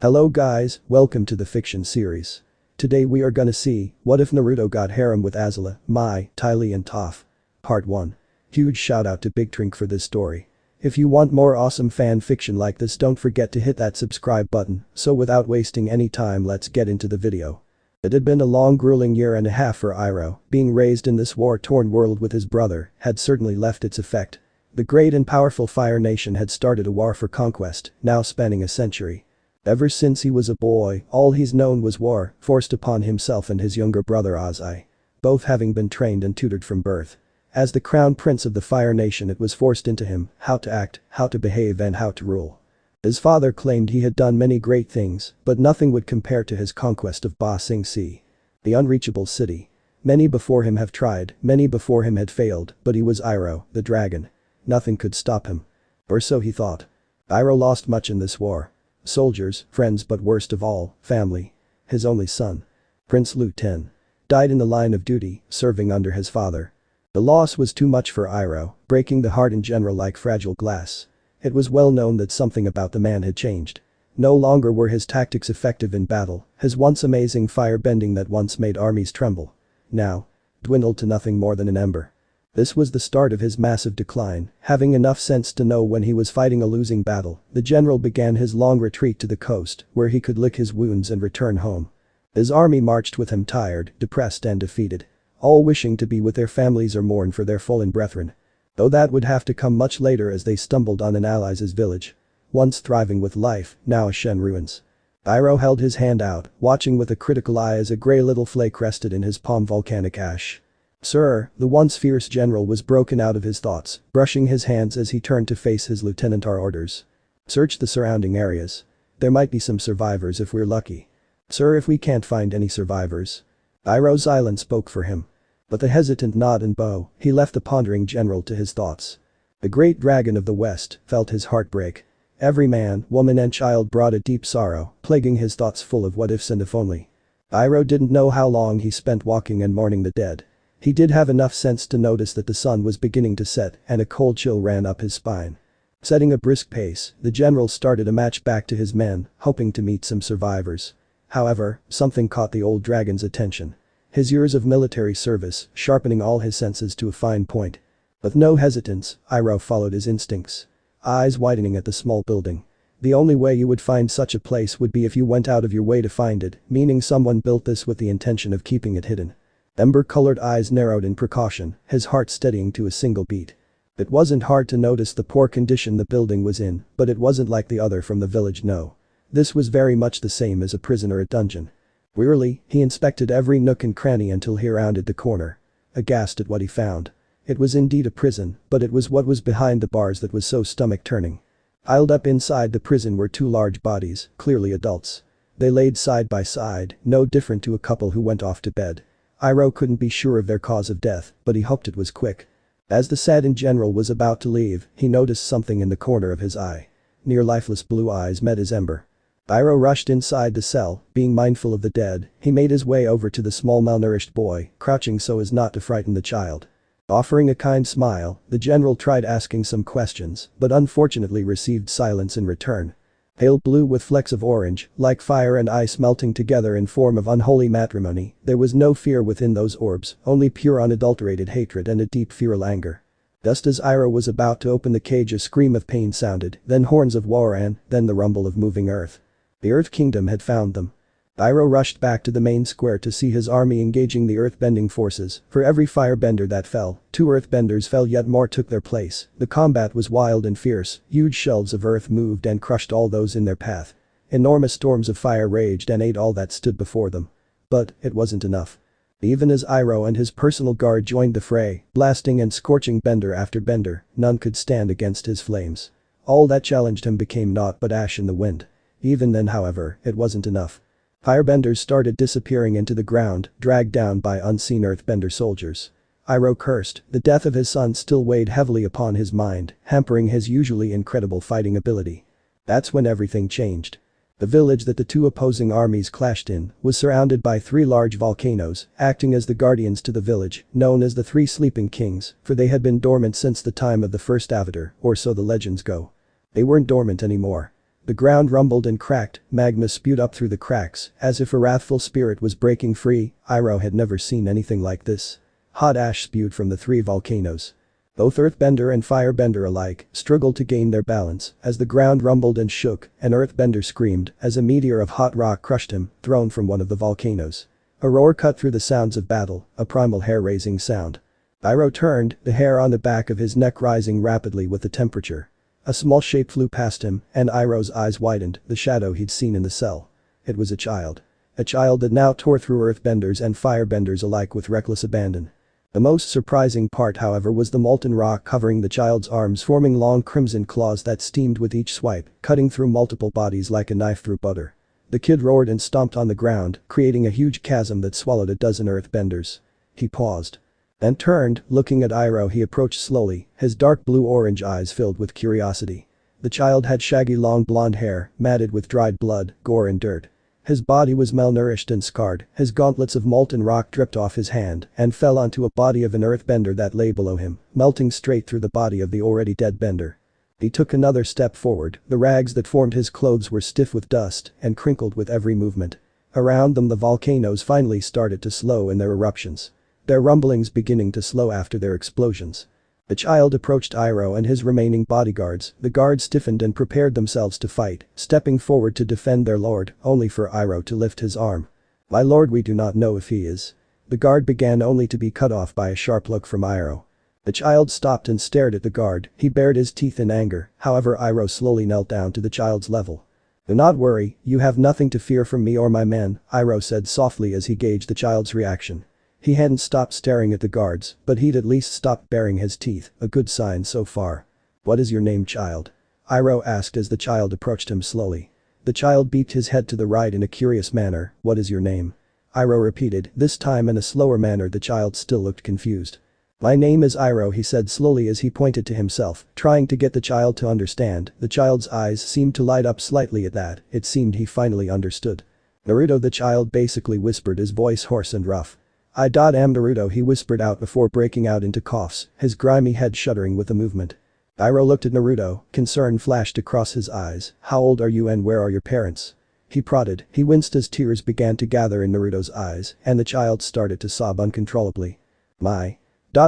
Hello guys, welcome to the fiction series. Today we are gonna see, what if Naruto got harem with Azula, Mai, Tylee and Toph? Part 1. Huge shout out to Bigtrunk for this story. If you want more awesome fan fiction like this, don't forget to hit that subscribe button. So without wasting any time, let's get into the video. It had been a long grueling year and a half for Iroh. Being raised in this war-torn world with his brother had certainly left its effect. The great and powerful Fire Nation had started a war for conquest, now spanning a century. Ever since he was a boy, all he's known was war, forced upon himself and his younger brother Azai. Both having been trained and tutored from birth. As the crown prince of the Fire Nation, it was forced into him how to act, how to behave and how to rule. His father claimed he had done many great things, but nothing would compare to his conquest of Ba Sing Se. The unreachable city. Many before him have tried, many before him had failed, but he was Iroh, the dragon. Nothing could stop him. Or so he thought. Iroh lost much in this war. Soldiers, friends, but worst of all, family. His only son, Prince Lu-ten, died in the line of duty, serving under his father. The loss was too much for Iroh, breaking the heart in general like fragile glass. It was well known that something about the man had changed. No longer were his tactics effective in battle, his once amazing fire bending that once made armies tremble. Now, dwindled to nothing more than an ember. This was the start of his massive decline. Having enough sense to know when he was fighting a losing battle, the general began his long retreat to the coast, where he could lick his wounds and return home. His army marched with him, tired, depressed and defeated. All wishing to be with their families or mourn for their fallen brethren. Though that would have to come much later, as they stumbled on an allies' village. Once thriving with life, now a Shen ruins. Iroh held his hand out, watching with a critical eye as a grey little flake rested in his palm. Volcanic ash. Sir, the once fierce general was broken out of his thoughts, brushing his hands as he turned to face his lieutenant. Our orders. Search the surrounding areas. There might be some survivors if we're lucky. Sir, if we can't find any survivors. Iroh's island spoke for him. But the hesitant nod and bow, he left the pondering general to his thoughts. The great dragon of the west felt his heart break. Every man, woman and child brought a deep sorrow, plaguing his thoughts full of what ifs and if only. Iroh didn't know how long he spent walking and mourning the dead. He did have enough sense to notice that the sun was beginning to set and a cold chill ran up his spine. Setting a brisk pace, the general started a march back to his men, hoping to meet some survivors. However, something caught the old dragon's attention. His years of military service, sharpening all his senses to a fine point. With no hesitance, Iroh followed his instincts. Eyes widening at the small building. The only way you would find such a place would be if you went out of your way to find it, meaning someone built this with the intention of keeping it hidden. Ember-colored eyes narrowed in precaution, his heart steadying to a single beat. It wasn't hard to notice the poor condition the building was in, but it wasn't like the other from the village, no. This was very much the same as a prison or a dungeon. Wearily, he inspected every nook and cranny until he rounded the corner. Aghast at what he found. It was indeed a prison, but it was what was behind the bars that was so stomach-turning. Piled up inside the prison were two large bodies, clearly adults. They laid side by side, no different to a couple who went off to bed. Iroh couldn't be sure of their cause of death, but he hoped it was quick. As the saddened general was about to leave, he noticed something in the corner of his eye. Near lifeless blue eyes met his ember. Iroh rushed inside the cell, being mindful of the dead. He made his way over to the small malnourished boy, crouching so as not to frighten the child. Offering a kind smile, the general tried asking some questions, but unfortunately received silence in return. Pale blue with flecks of orange, like fire and ice melting together in form of unholy matrimony, there was no fear within those orbs, only pure unadulterated hatred and a deep feral anger. Just as Iroh was about to open the cage, a scream of pain sounded, then horns of war ran, then the rumble of moving earth. The Earth Kingdom had found them. Iroh rushed back to the main square to see his army engaging the earthbending forces. For every firebender that fell, two earthbenders fell, yet more took their place. The combat was wild and fierce. Huge shelves of earth moved and crushed all those in their path. Enormous storms of fire raged and ate all that stood before them. But it wasn't enough. Even as Iroh and his personal guard joined the fray, blasting and scorching bender after bender, none could stand against his flames. All that challenged him became naught but ash in the wind. Even then, however, it wasn't enough. Firebenders started disappearing into the ground, dragged down by unseen earthbender soldiers. Iroh cursed. The death of his son still weighed heavily upon his mind, hampering his usually incredible fighting ability. That's when everything changed. The village that the two opposing armies clashed in was surrounded by three large volcanoes, acting as the guardians to the village, known as the Three Sleeping Kings, for they had been dormant since the time of the first Avatar, or so the legends go. They weren't dormant anymore. The ground rumbled and cracked, magma spewed up through the cracks, as if a wrathful spirit was breaking free. Iroh had never seen anything like this. Hot ash spewed from the three volcanoes. Both Earthbender and Firebender alike struggled to gain their balance as the ground rumbled and shook, and Earthbender screamed as a meteor of hot rock crushed him, thrown from one of the volcanoes. A roar cut through the sounds of battle, a primal hair-raising sound. Iroh turned, the hair on the back of his neck rising rapidly with the temperature. A small shape flew past him, and Iroh's eyes widened, the shadow he'd seen in the cell. It was a child. A child that now tore through Earthbenders and Firebenders alike with reckless abandon. The most surprising part, however, was the molten rock covering the child's arms, forming long crimson claws that steamed with each swipe, cutting through multiple bodies like a knife through butter. The kid roared and stomped on the ground, creating a huge chasm that swallowed a dozen Earthbenders. He paused. Then turned, looking at Iroh. He approached slowly, his dark blue-orange eyes filled with curiosity. The child had shaggy long blonde hair, matted with dried blood, gore and dirt. His body was malnourished and scarred, his gauntlets of molten rock dripped off his hand and fell onto a body of an Earthbender that lay below him, melting straight through the body of the already dead Bender. He took another step forward, the rags that formed his clothes were stiff with dust and crinkled with every movement. Around them the volcanoes finally started to slow in their eruptions. Their rumblings beginning to slow after their explosions. The child approached Iroh and his remaining bodyguards. The guards stiffened and prepared themselves to fight, stepping forward to defend their lord, only for Iroh to lift his arm. "My lord, we do not know if he is." The guard began, only to be cut off by a sharp look from Iroh. The child stopped and stared at the guard. He bared his teeth in anger, however Iroh slowly knelt down to the child's level. "Do not worry, you have nothing to fear from me or my men," Iroh said softly as he gauged the child's reaction. He hadn't stopped staring at the guards, but he'd at least stopped baring his teeth, a good sign so far. "What is your name, child?" Iroh asked as the child approached him slowly. The child beeped his head to the right in a curious manner. "What is your name?" Iroh repeated, this time in a slower manner. The child still looked confused. "My name is Iroh," he said slowly as he pointed to himself, trying to get the child to understand. The child's eyes seemed to light up slightly at that. It seemed he finally understood. "Naruto," the child basically whispered, his voice hoarse and rough. "I am Naruto," he whispered out before breaking out into coughs, his grimy head shuddering with the movement. Iroh looked at Naruto, concern flashed across his eyes. "How old are you and where are your parents?" He prodded. He winced as tears began to gather in Naruto's eyes, and the child started to sob uncontrollably. "My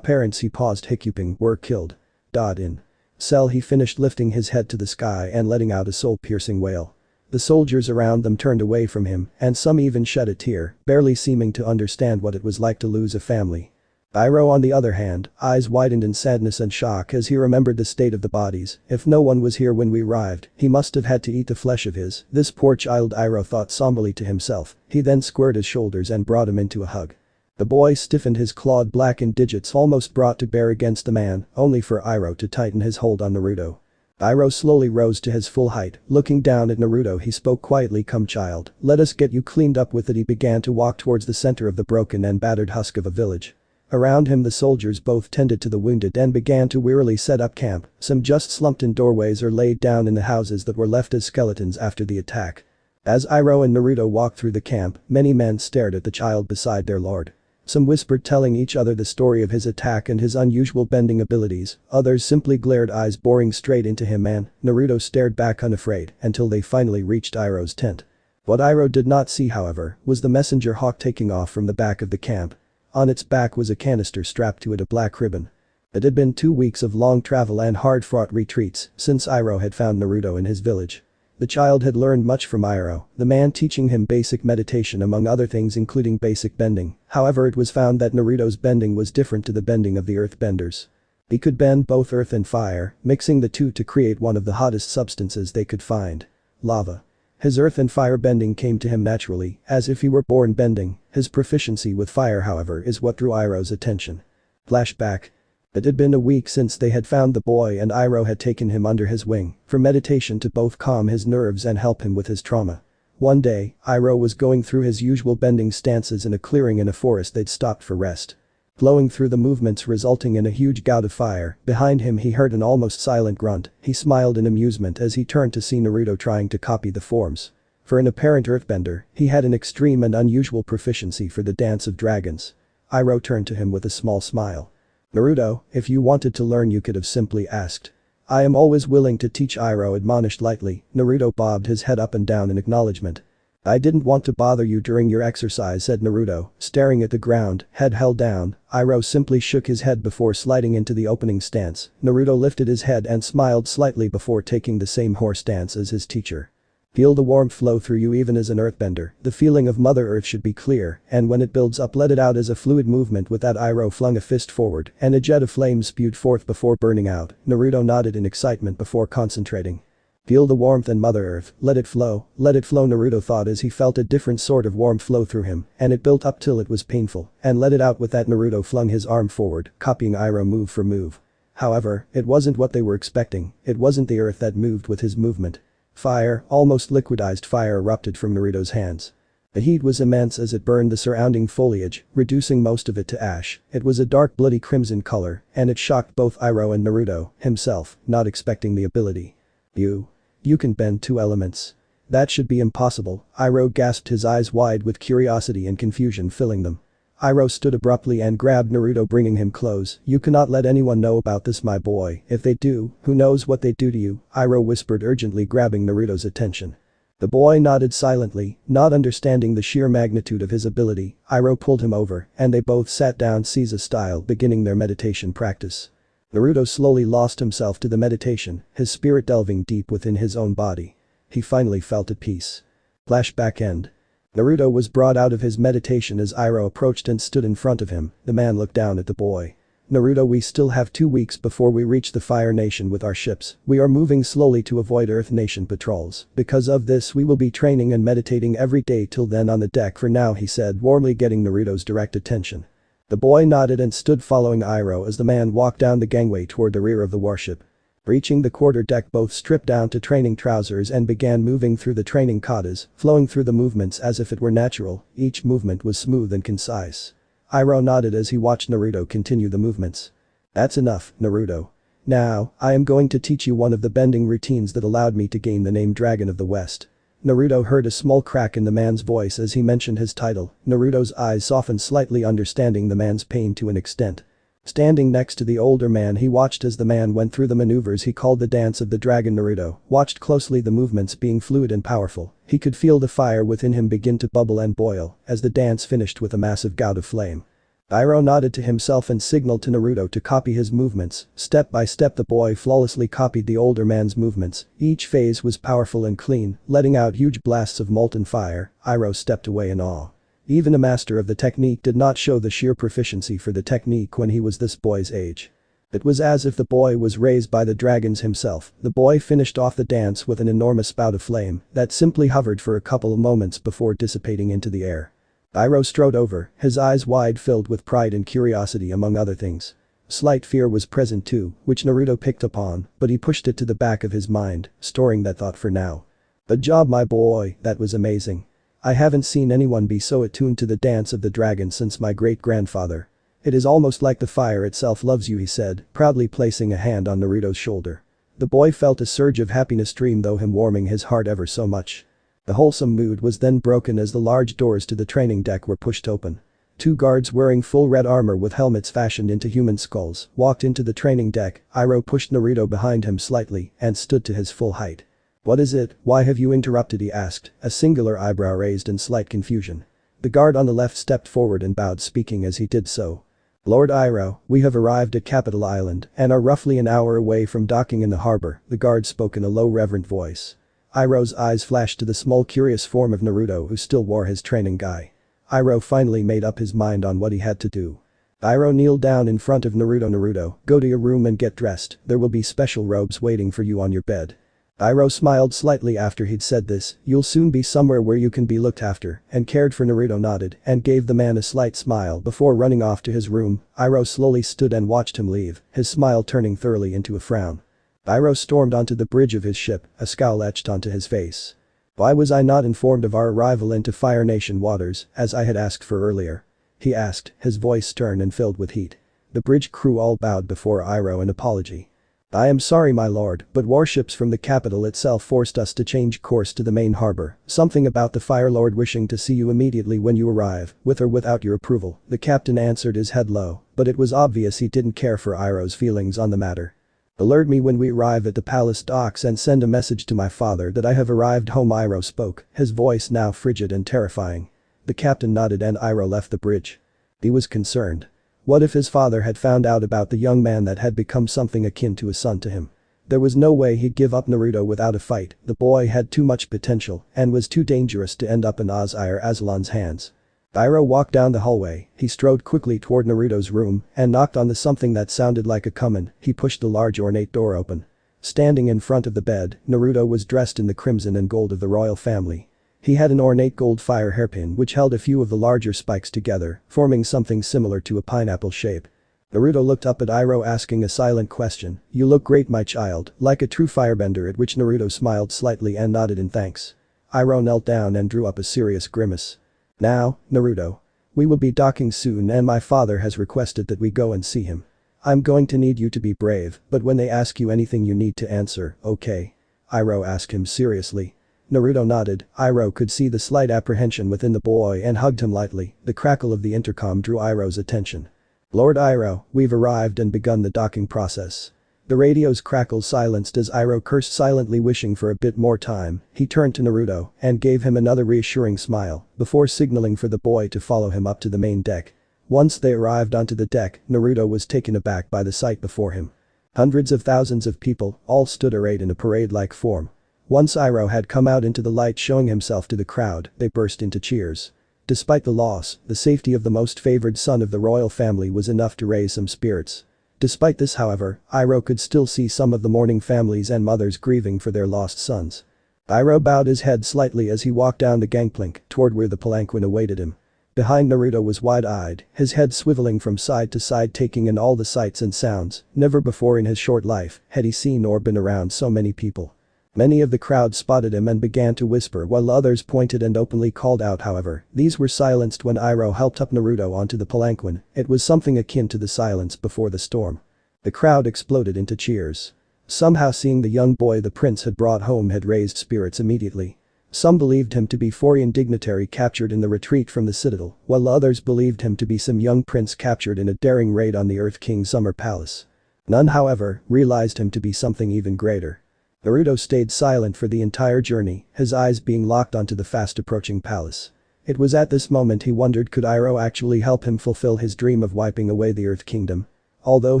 parents," he paused, hiccuping, "were killed. In cell." He finished, lifting his head to the sky and letting out a soul-piercing wail. The soldiers around them turned away from him, and some even shed a tear, barely seeming to understand what it was like to lose a family. Iroh, on the other hand, eyes widened in sadness and shock as he remembered the state of the bodies. "If no one was here when we arrived, he must have had to eat the flesh of this poor child," Iroh thought somberly to himself. He then squared his shoulders and brought him into a hug. The boy stiffened, his clawed blackened digits almost brought to bear against the man, only for Iroh to tighten his hold on Naruto. Iroh slowly rose to his full height. Looking down at Naruto, he spoke quietly. "Come, child, let us get you cleaned up with it." He began to walk towards the center of the broken and battered husk of a village. Around him the soldiers both tended to the wounded and began to wearily set up camp. Some just slumped in doorways or laid down in the houses that were left as skeletons after the attack. As Iroh and Naruto walked through the camp, many men stared at the child beside their lord. Some whispered, telling each other the story of his attack and his unusual bending abilities. Others simply glared, eyes boring straight into him, and Naruto stared back unafraid until they finally reached Iroh's tent. What Iroh did not see, however, was the messenger hawk taking off from the back of the camp. On its back was a canister strapped to it, a black ribbon. It had been 2 weeks of long travel and hard-fought retreats since Iroh had found Naruto in his village. The child had learned much from Iroh, the man teaching him basic meditation among other things, including basic bending. However, it was found that Naruto's bending was different to the bending of the Earthbenders. He could bend both earth and fire, mixing the two to create one of the hottest substances they could find: lava. His earth and fire bending came to him naturally, as if he were born bending. His proficiency with fire, however, is what drew Iroh's attention. Flashback. It had been a week since they had found the boy, and Iroh had taken him under his wing for meditation to both calm his nerves and help him with his trauma. One day, Iroh was going through his usual bending stances in a clearing in a forest. They'd stopped for rest. Flowing through the movements resulting in a huge gout of fire, behind him he heard an almost silent grunt. He smiled in amusement as he turned to see Naruto trying to copy the forms. For an apparent earthbender, he had an extreme and unusual proficiency for the dance of dragons. Iroh turned to him with a small smile. "Naruto, if you wanted to learn, you could have simply asked." I am always willing to teach, Iroh admonished lightly. Naruto bobbed his head up and down in acknowledgement. I didn't want to bother you during your exercise, said Naruto, staring at the ground, head held down. Iroh simply shook his head before sliding into the opening stance. Naruto lifted his head and smiled slightly before taking the same horse stance as his teacher. Feel the warmth flow through you even as an earthbender. The feeling of Mother Earth should be clear, and when it builds up, let it out as a fluid movement. With that, Iroh flung a fist forward, and a jet of flame spewed forth before burning out. Naruto nodded in excitement before concentrating. Feel the warmth and Mother Earth, let it flow, Naruto thought as he felt a different sort of warmth flow through him, and it built up till it was painful, and let it out. With that, Naruto flung his arm forward, copying Iroh move for move. However, it wasn't what they were expecting. It wasn't the earth that moved with his movement. Fire, almost liquidized fire, erupted from Naruto's hands. The heat was immense as it burned the surrounding foliage, reducing most of it to ash. It was a dark bloody crimson color, and it shocked both Iroh and Naruto, himself, not expecting the ability. You can bend two elements. That should be impossible, Iroh gasped, his eyes wide with curiosity and confusion filling them. Iroh stood abruptly and grabbed Naruto, bringing him close. You cannot let anyone know about this, my boy. If they do, who knows what they'd do to you, Iroh whispered urgently, grabbing Naruto's attention. The boy nodded silently, not understanding the sheer magnitude of his ability. Iroh pulled him over, and they both sat down Caesar style, beginning their meditation practice. Naruto slowly lost himself to the meditation, his spirit delving deep within his own body. He finally felt at peace. Flashback end. Naruto was brought out of his meditation as Iroh approached and stood in front of him. The man looked down at the boy. Naruto, we still have 2 weeks before we reach the Fire Nation with our ships. We are moving slowly to avoid Earth Nation patrols. Because of this, we will be training and meditating every day till then on the deck for now, he said, warmly getting Naruto's direct attention. The boy nodded and stood following Iroh as the man walked down the gangway toward the rear of the warship. Reaching the quarter-deck, both stripped down to training trousers and began moving through the training katas, flowing through the movements as if it were natural. Each movement was smooth and concise. Iroh nodded as he watched Naruto continue the movements. That's enough, Naruto. Now, I am going to teach you one of the bending routines that allowed me to gain the name Dragon of the West. Naruto heard a small crack in the man's voice as he mentioned his title. Naruto's eyes softened slightly, understanding the man's pain to an extent. Standing next to the older man, he watched as the man went through the maneuvers he called the Dance of the Dragon. Naruto watched closely, the movements being fluid and powerful. He could feel the fire within him begin to bubble and boil as the dance finished with a massive gout of flame. Iroh nodded to himself and signaled to Naruto to copy his movements. Step by step, the boy flawlessly copied the older man's movements. Each phase was powerful and clean, letting out huge blasts of molten fire. Iroh stepped away in awe. Even a master of the technique did not show the sheer proficiency for the technique when he was this boy's age. It was as if the boy was raised by the dragons himself. The boy finished off the dance with an enormous spout of flame that simply hovered for a couple of moments before dissipating into the air. Iroh strode over, his eyes wide, filled with pride and curiosity among other things. Slight fear was present too, which Naruto picked up on, but he pushed it to the back of his mind, storing that thought for now. Good job, my boy, that was amazing. I haven't seen anyone be so attuned to the dance of the dragon since my great-grandfather. It is almost like the fire itself loves you, he said, proudly placing a hand on Naruto's shoulder. The boy felt a surge of happiness stream through him, warming his heart ever so much. The wholesome mood was then broken as the large doors to the training deck were pushed open. 2 guards wearing full red armor with helmets fashioned into human skulls walked into the training deck. Iroh pushed Naruto behind him slightly and stood to his full height. What is it? Why have you interrupted? He asked, a singular eyebrow raised in slight confusion. The guard on the left stepped forward and bowed, speaking as he did so. Lord Iroh, we have arrived at Capital Island and are roughly an hour away from docking in the harbor, the guard spoke in a low, reverent voice. Iroh's eyes flashed to the small, curious form of Naruto, who still wore his training gi. Iroh finally made up his mind on what he had to do. Iroh kneeled down in front of Naruto. Naruto, go to your room and get dressed, there will be special robes waiting for you on your bed. Iroh smiled slightly after he'd said this. You'll soon be somewhere where you can be looked after and cared for. Naruto nodded and gave the man a slight smile before running off to his room. Iroh slowly stood and watched him leave, his smile turning thoroughly into a frown. Iroh stormed onto the bridge of his ship, a scowl etched onto his face. Why was I not informed of our arrival into Fire Nation waters, as I had asked for earlier? He asked, his voice stern and filled with heat. The bridge crew all bowed before Iroh in apology. I am sorry, my lord, but warships from the capital itself forced us to change course to the main harbor. Something about the Fire Lord wishing to see you immediately when you arrive, with or without your approval, the captain answered, his head low, but it was obvious he didn't care for Iroh's feelings on the matter. Alert me when we arrive at the palace docks and send a message to my father that I have arrived home. Iroh spoke, his voice now frigid and terrifying. The captain nodded and Iroh left the bridge. He was concerned. What if his father had found out about the young man that had become something akin to a son to him? There was no way he'd give up Naruto without a fight. The boy had too much potential and was too dangerous to end up in Azulan's hands. Iroh walked down the hallway. He strode quickly toward Naruto's room and knocked on the something that sounded like a command. He pushed the large ornate door open. Standing in front of the bed, Naruto was dressed in the crimson and gold of the royal family. He had an ornate gold fire hairpin which held a few of the larger spikes together, forming something similar to a pineapple shape. Naruto looked up at Iroh asking a silent question. "You look great, my child, like a true firebender," at which Naruto smiled slightly and nodded in thanks. Iroh knelt down and drew up a serious grimace. "Now, Naruto. We will be docking soon and my father has requested that we go and see him. I'm going to need you to be brave, but when they ask you anything you need to answer, okay?" Iroh asked him seriously. Naruto nodded. Iroh could see the slight apprehension within the boy and hugged him lightly. The crackle of the intercom drew Iroh's attention. "Lord Iroh, we've arrived and begun the docking process." The radio's crackle silenced as Iroh cursed silently, wishing for a bit more time. He turned to Naruto and gave him another reassuring smile before signaling for the boy to follow him up to the main deck. Once they arrived onto the deck, Naruto was taken aback by the sight before him. Hundreds of thousands of people all stood arrayed in a parade-like form. Once Iroh had come out into the light showing himself to the crowd, they burst into cheers. Despite the loss, the safety of the most favored son of the royal family was enough to raise some spirits. Despite this, however, Iroh could still see some of the mourning families and mothers grieving for their lost sons. Iroh bowed his head slightly as he walked down the gangplank toward where the palanquin awaited him. Behind Naruto was wide-eyed, his head swiveling from side to side, taking in all the sights and sounds. Never before in his short life had he seen or been around so many people. Many of the crowd spotted him and began to whisper while others pointed and openly called out. However, these were silenced when Iroh helped up Naruto onto the palanquin. It was something akin to the silence before the storm. The crowd exploded into cheers. Somehow seeing the young boy the prince had brought home had raised spirits immediately. Some believed him to be foreign dignitary captured in the retreat from the citadel, while others believed him to be some young prince captured in a daring raid on the Earth King's summer palace. None, however, realized him to be something even greater. Naruto stayed silent for the entire journey, his eyes being locked onto the fast-approaching palace. It was at this moment he wondered, could Iroh actually help him fulfill his dream of wiping away the Earth Kingdom? Although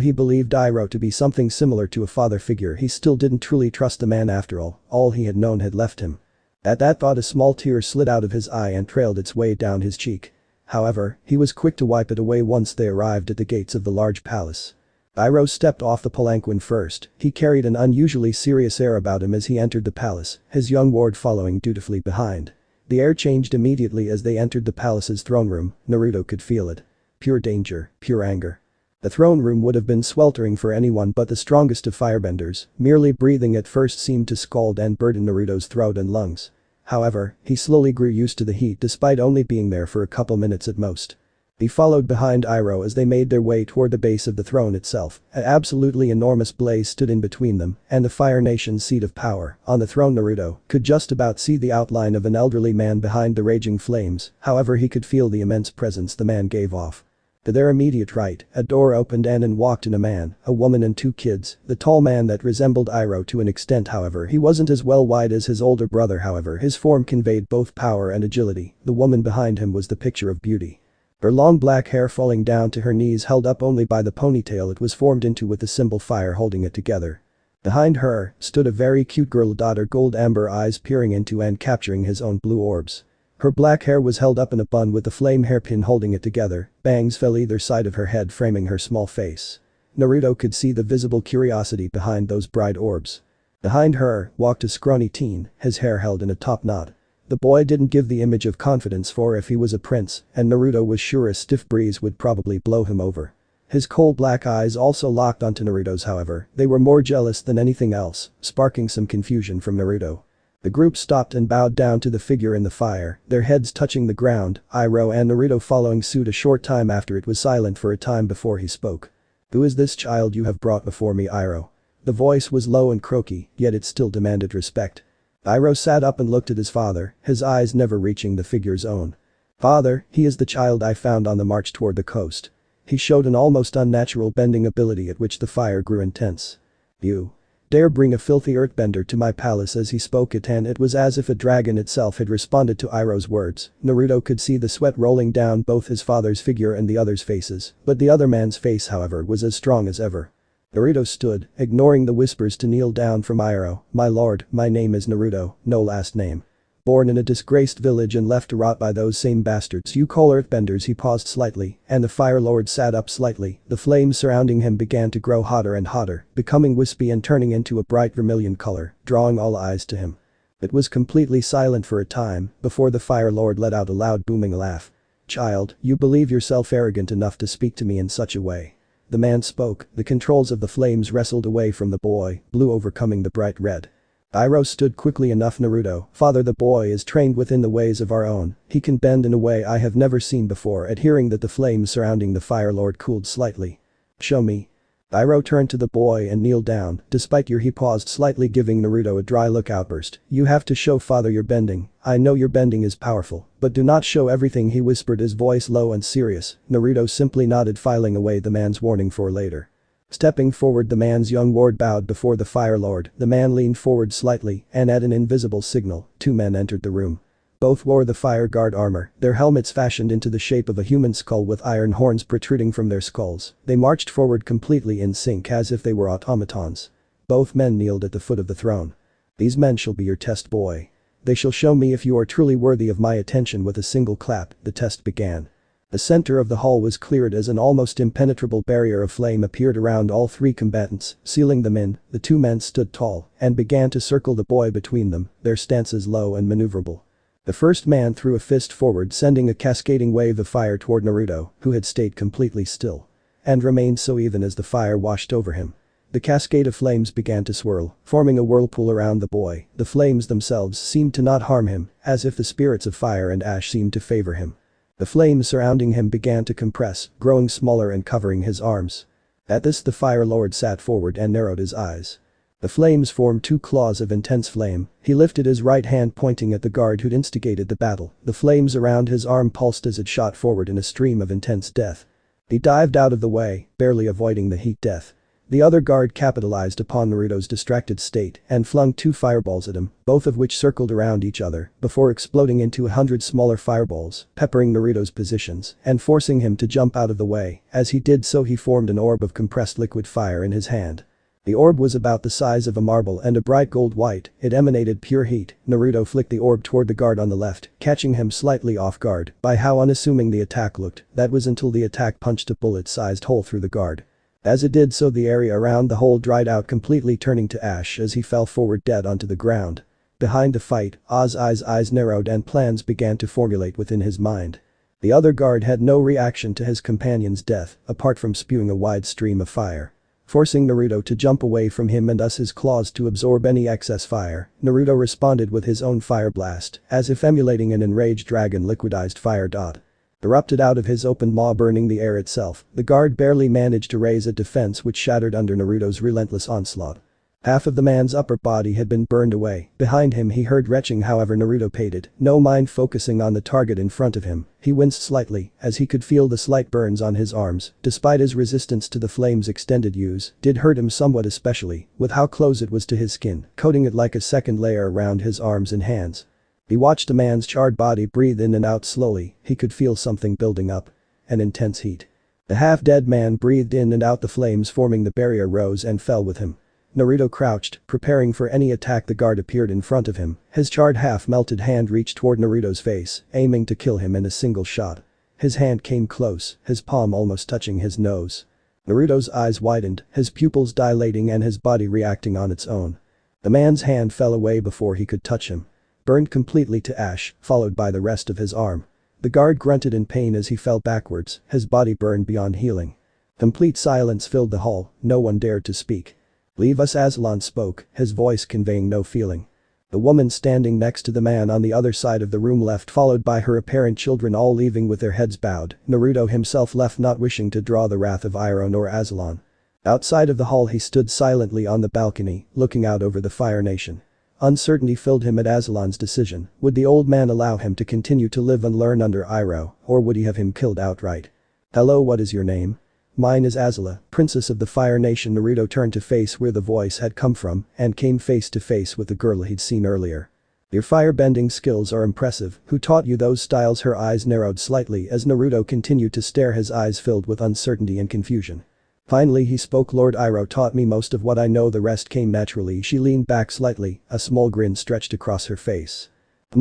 he believed Iroh to be something similar to a father figure, he still didn't truly trust the man. After all he had known had left him. At that thought, a small tear slid out of his eye and trailed its way down his cheek. However, he was quick to wipe it away once they arrived at the gates of the large palace. Iroh stepped off the palanquin first. He carried an unusually serious air about him as he entered the palace, his young ward following dutifully behind. The air changed immediately as they entered the palace's throne room. Naruto could feel it. Pure danger, pure anger. The throne room would have been sweltering for anyone but the strongest of firebenders. Merely breathing at first seemed to scald and burden Naruto's throat and lungs. However, he slowly grew used to the heat despite only being there for a couple minutes at most. He followed behind Iroh as they made their way toward the base of the throne itself. An absolutely enormous blaze stood in between them and the Fire Nation's seat of power. On the throne, Naruto could just about see the outline of an elderly man behind the raging flames. However, he could feel the immense presence the man gave off. To their immediate right, a door opened and in walked in a man, a woman and two kids. The tall man that resembled Iroh to an extent, however he wasn't as well wide as his older brother. However, his form conveyed both power and agility. The woman behind him was the picture of beauty. Her long black hair falling down to her knees, held up only by the ponytail it was formed into with the symbol fire holding it together. Behind her stood a very cute girl, daughter, gold amber eyes peering into and capturing his own blue orbs. Her black hair was held up in a bun with a flame hairpin holding it together. Bangs fell either side of her head, framing her small face. Naruto could see the visible curiosity behind those bright orbs. Behind her walked a scrawny teen, his hair held in a top knot. The boy didn't give the image of confidence, for if he was a prince, and Naruto was sure a stiff breeze would probably blow him over. His cold black eyes also locked onto Naruto's. However, they were more jealous than anything else, sparking some confusion from Naruto. The group stopped and bowed down to the figure in the fire, their heads touching the ground, Iroh and Naruto following suit. A short time after, it was silent for a time before he spoke. "Who is this child you have brought before me, Iroh?" The voice was low and croaky, yet it still demanded respect. Iroh sat up and looked at his father, his eyes never reaching the figure's own. "Father, he is the child I found on the march toward the coast." He showed an almost unnatural bending ability at which the fire grew intense. You dare bring a filthy earthbender to my palace. As he spoke it, and it was as if a dragon itself had responded to Iroh's words. Naruto could see the sweat rolling down both his father's figure and the other's faces, but the other man's face, however, was as strong as ever. Naruto stood, ignoring the whispers, to kneel down from Iroh. My lord, my name is Naruto, no last name. Born in a disgraced village and left to rot by those same bastards you call earthbenders. He paused slightly, and the Fire Lord sat up slightly. The flames surrounding him began to grow hotter and hotter, becoming wispy and turning into a bright vermilion color, drawing all eyes to him. It was completely silent for a time, before the Fire Lord let out a loud booming laugh. Child, you believe yourself arrogant enough to speak to me in such a way. The man spoke, the controls of the flames wrestled away from the boy, blue overcoming the bright red. Iroh stood quickly enough. Naruto, father, the boy is trained within the ways of our own. He can bend in a way I have never seen before. At hearing that, the flames surrounding the Fire Lord cooled slightly. Show me. Iroh turned to the boy and kneeled down. Despite your he paused slightly, giving Naruto a dry look. Outburst. You have to show father your bending. I know your bending is powerful, but do not show everything, he whispered, his voice low and serious. Naruto simply nodded, filing away the man's warning for later. Stepping forward, the man's young ward bowed before the Fire Lord. The man leaned forward slightly, and at an invisible signal, two men entered the room. Both wore the Fire Guard armor, their helmets fashioned into the shape of a human skull with iron horns protruding from their skulls. They marched forward completely in sync as if they were automatons. Both men kneeled at the foot of the throne. These men shall be your test, boy. They shall show me if you are truly worthy of my attention. With a single clap, the test began. The center of the hall was cleared as an almost impenetrable barrier of flame appeared around all three combatants, sealing them in. The two men stood tall and began to circle the boy between them, their stances low and maneuverable. The first man threw a fist forward, sending a cascading wave of fire toward Naruto, who had stayed completely still. And remained so even as the fire washed over him. The cascade of flames began to swirl, forming a whirlpool around the boy. The flames themselves seemed to not harm him, as if the spirits of fire and ash seemed to favor him. The flames surrounding him began to compress, growing smaller and covering his arms. At this, the Fire Lord sat forward and narrowed his eyes. The flames formed two claws of intense flame. He lifted his right hand, pointing at the guard who'd instigated the battle. The flames around his arm pulsed as it shot forward in a stream of intense death. He dived out of the way, barely avoiding the heat death. The other guard capitalized upon Naruto's distracted state and flung two fireballs at him, both of which circled around each other before exploding into 100 smaller fireballs, peppering Naruto's positions and forcing him to jump out of the way. As he did so, he formed an orb of compressed liquid fire in his hand. The orb was about the size of a marble and a bright gold white. It emanated pure heat. Naruto flicked the orb toward the guard on the left, catching him slightly off guard by how unassuming the attack looked. That was until the attack punched a bullet-sized hole through the guard. As it did so, the area around the hole dried out completely, turning to ash as he fell forward dead onto the ground. Behind the fight, Oz's eyes narrowed and plans began to formulate within his mind. The other guard had no reaction to his companion's death, apart from spewing a wide stream of fire. Forcing Naruto to jump away from him and thus his claws to absorb any excess fire, Naruto responded with his own fire blast, as if emulating an enraged dragon. Liquidized fire dot erupted out of his open maw, burning the air itself. The guard barely managed to raise a defense which shattered under Naruto's relentless onslaught. Half of the man's upper body had been burned away. Behind him he heard retching, however Naruto paid it no mind, focusing on the target in front of him. He winced slightly as he could feel the slight burns on his arms. Despite his resistance to the flame's extended use, did hurt him somewhat, especially with how close it was to his skin, coating it like a second layer around his arms and hands. He watched the man's charred body breathe in and out slowly. He could feel something building up. An intense heat. The half-dead man breathed in and out. The flames forming the barrier rose and fell with him. Naruto crouched, preparing for any attack. The guard appeared in front of him. His charred half-melted hand reached toward Naruto's face, aiming to kill him in a single shot. His hand came close, his palm almost touching his nose. Naruto's eyes widened, his pupils dilating and his body reacting on its own. The man's hand fell away before he could touch him. Burned completely to ash, followed by the rest of his arm. The guard grunted in pain as he fell backwards, his body burned beyond healing. Complete silence filled the hall, no one dared to speak. "Leave us," Aslan spoke, his voice conveying no feeling. The woman standing next to the man on the other side of the room left, followed by her apparent children, all leaving with their heads bowed. Naruto himself left, not wishing to draw the wrath of Iroh nor Aslan. Outside of the hall he stood silently on the balcony, looking out over the Fire Nation. Uncertainty filled him at Aslan's decision. Would the old man allow him to continue to live and learn under Iroh, or would he have him killed outright? "Hello, what is your name?" Mine is Azula, princess of the Fire Nation. Naruto turned to face where the voice had come from and came face to face with the girl he'd seen earlier. Your firebending skills are impressive. Who taught you those styles? Her eyes narrowed slightly as Naruto continued to stare, his eyes filled with uncertainty and confusion. Finally he spoke. Lord Iroh taught me most of what I know, the rest came naturally. She leaned back slightly, a small grin stretched across her face.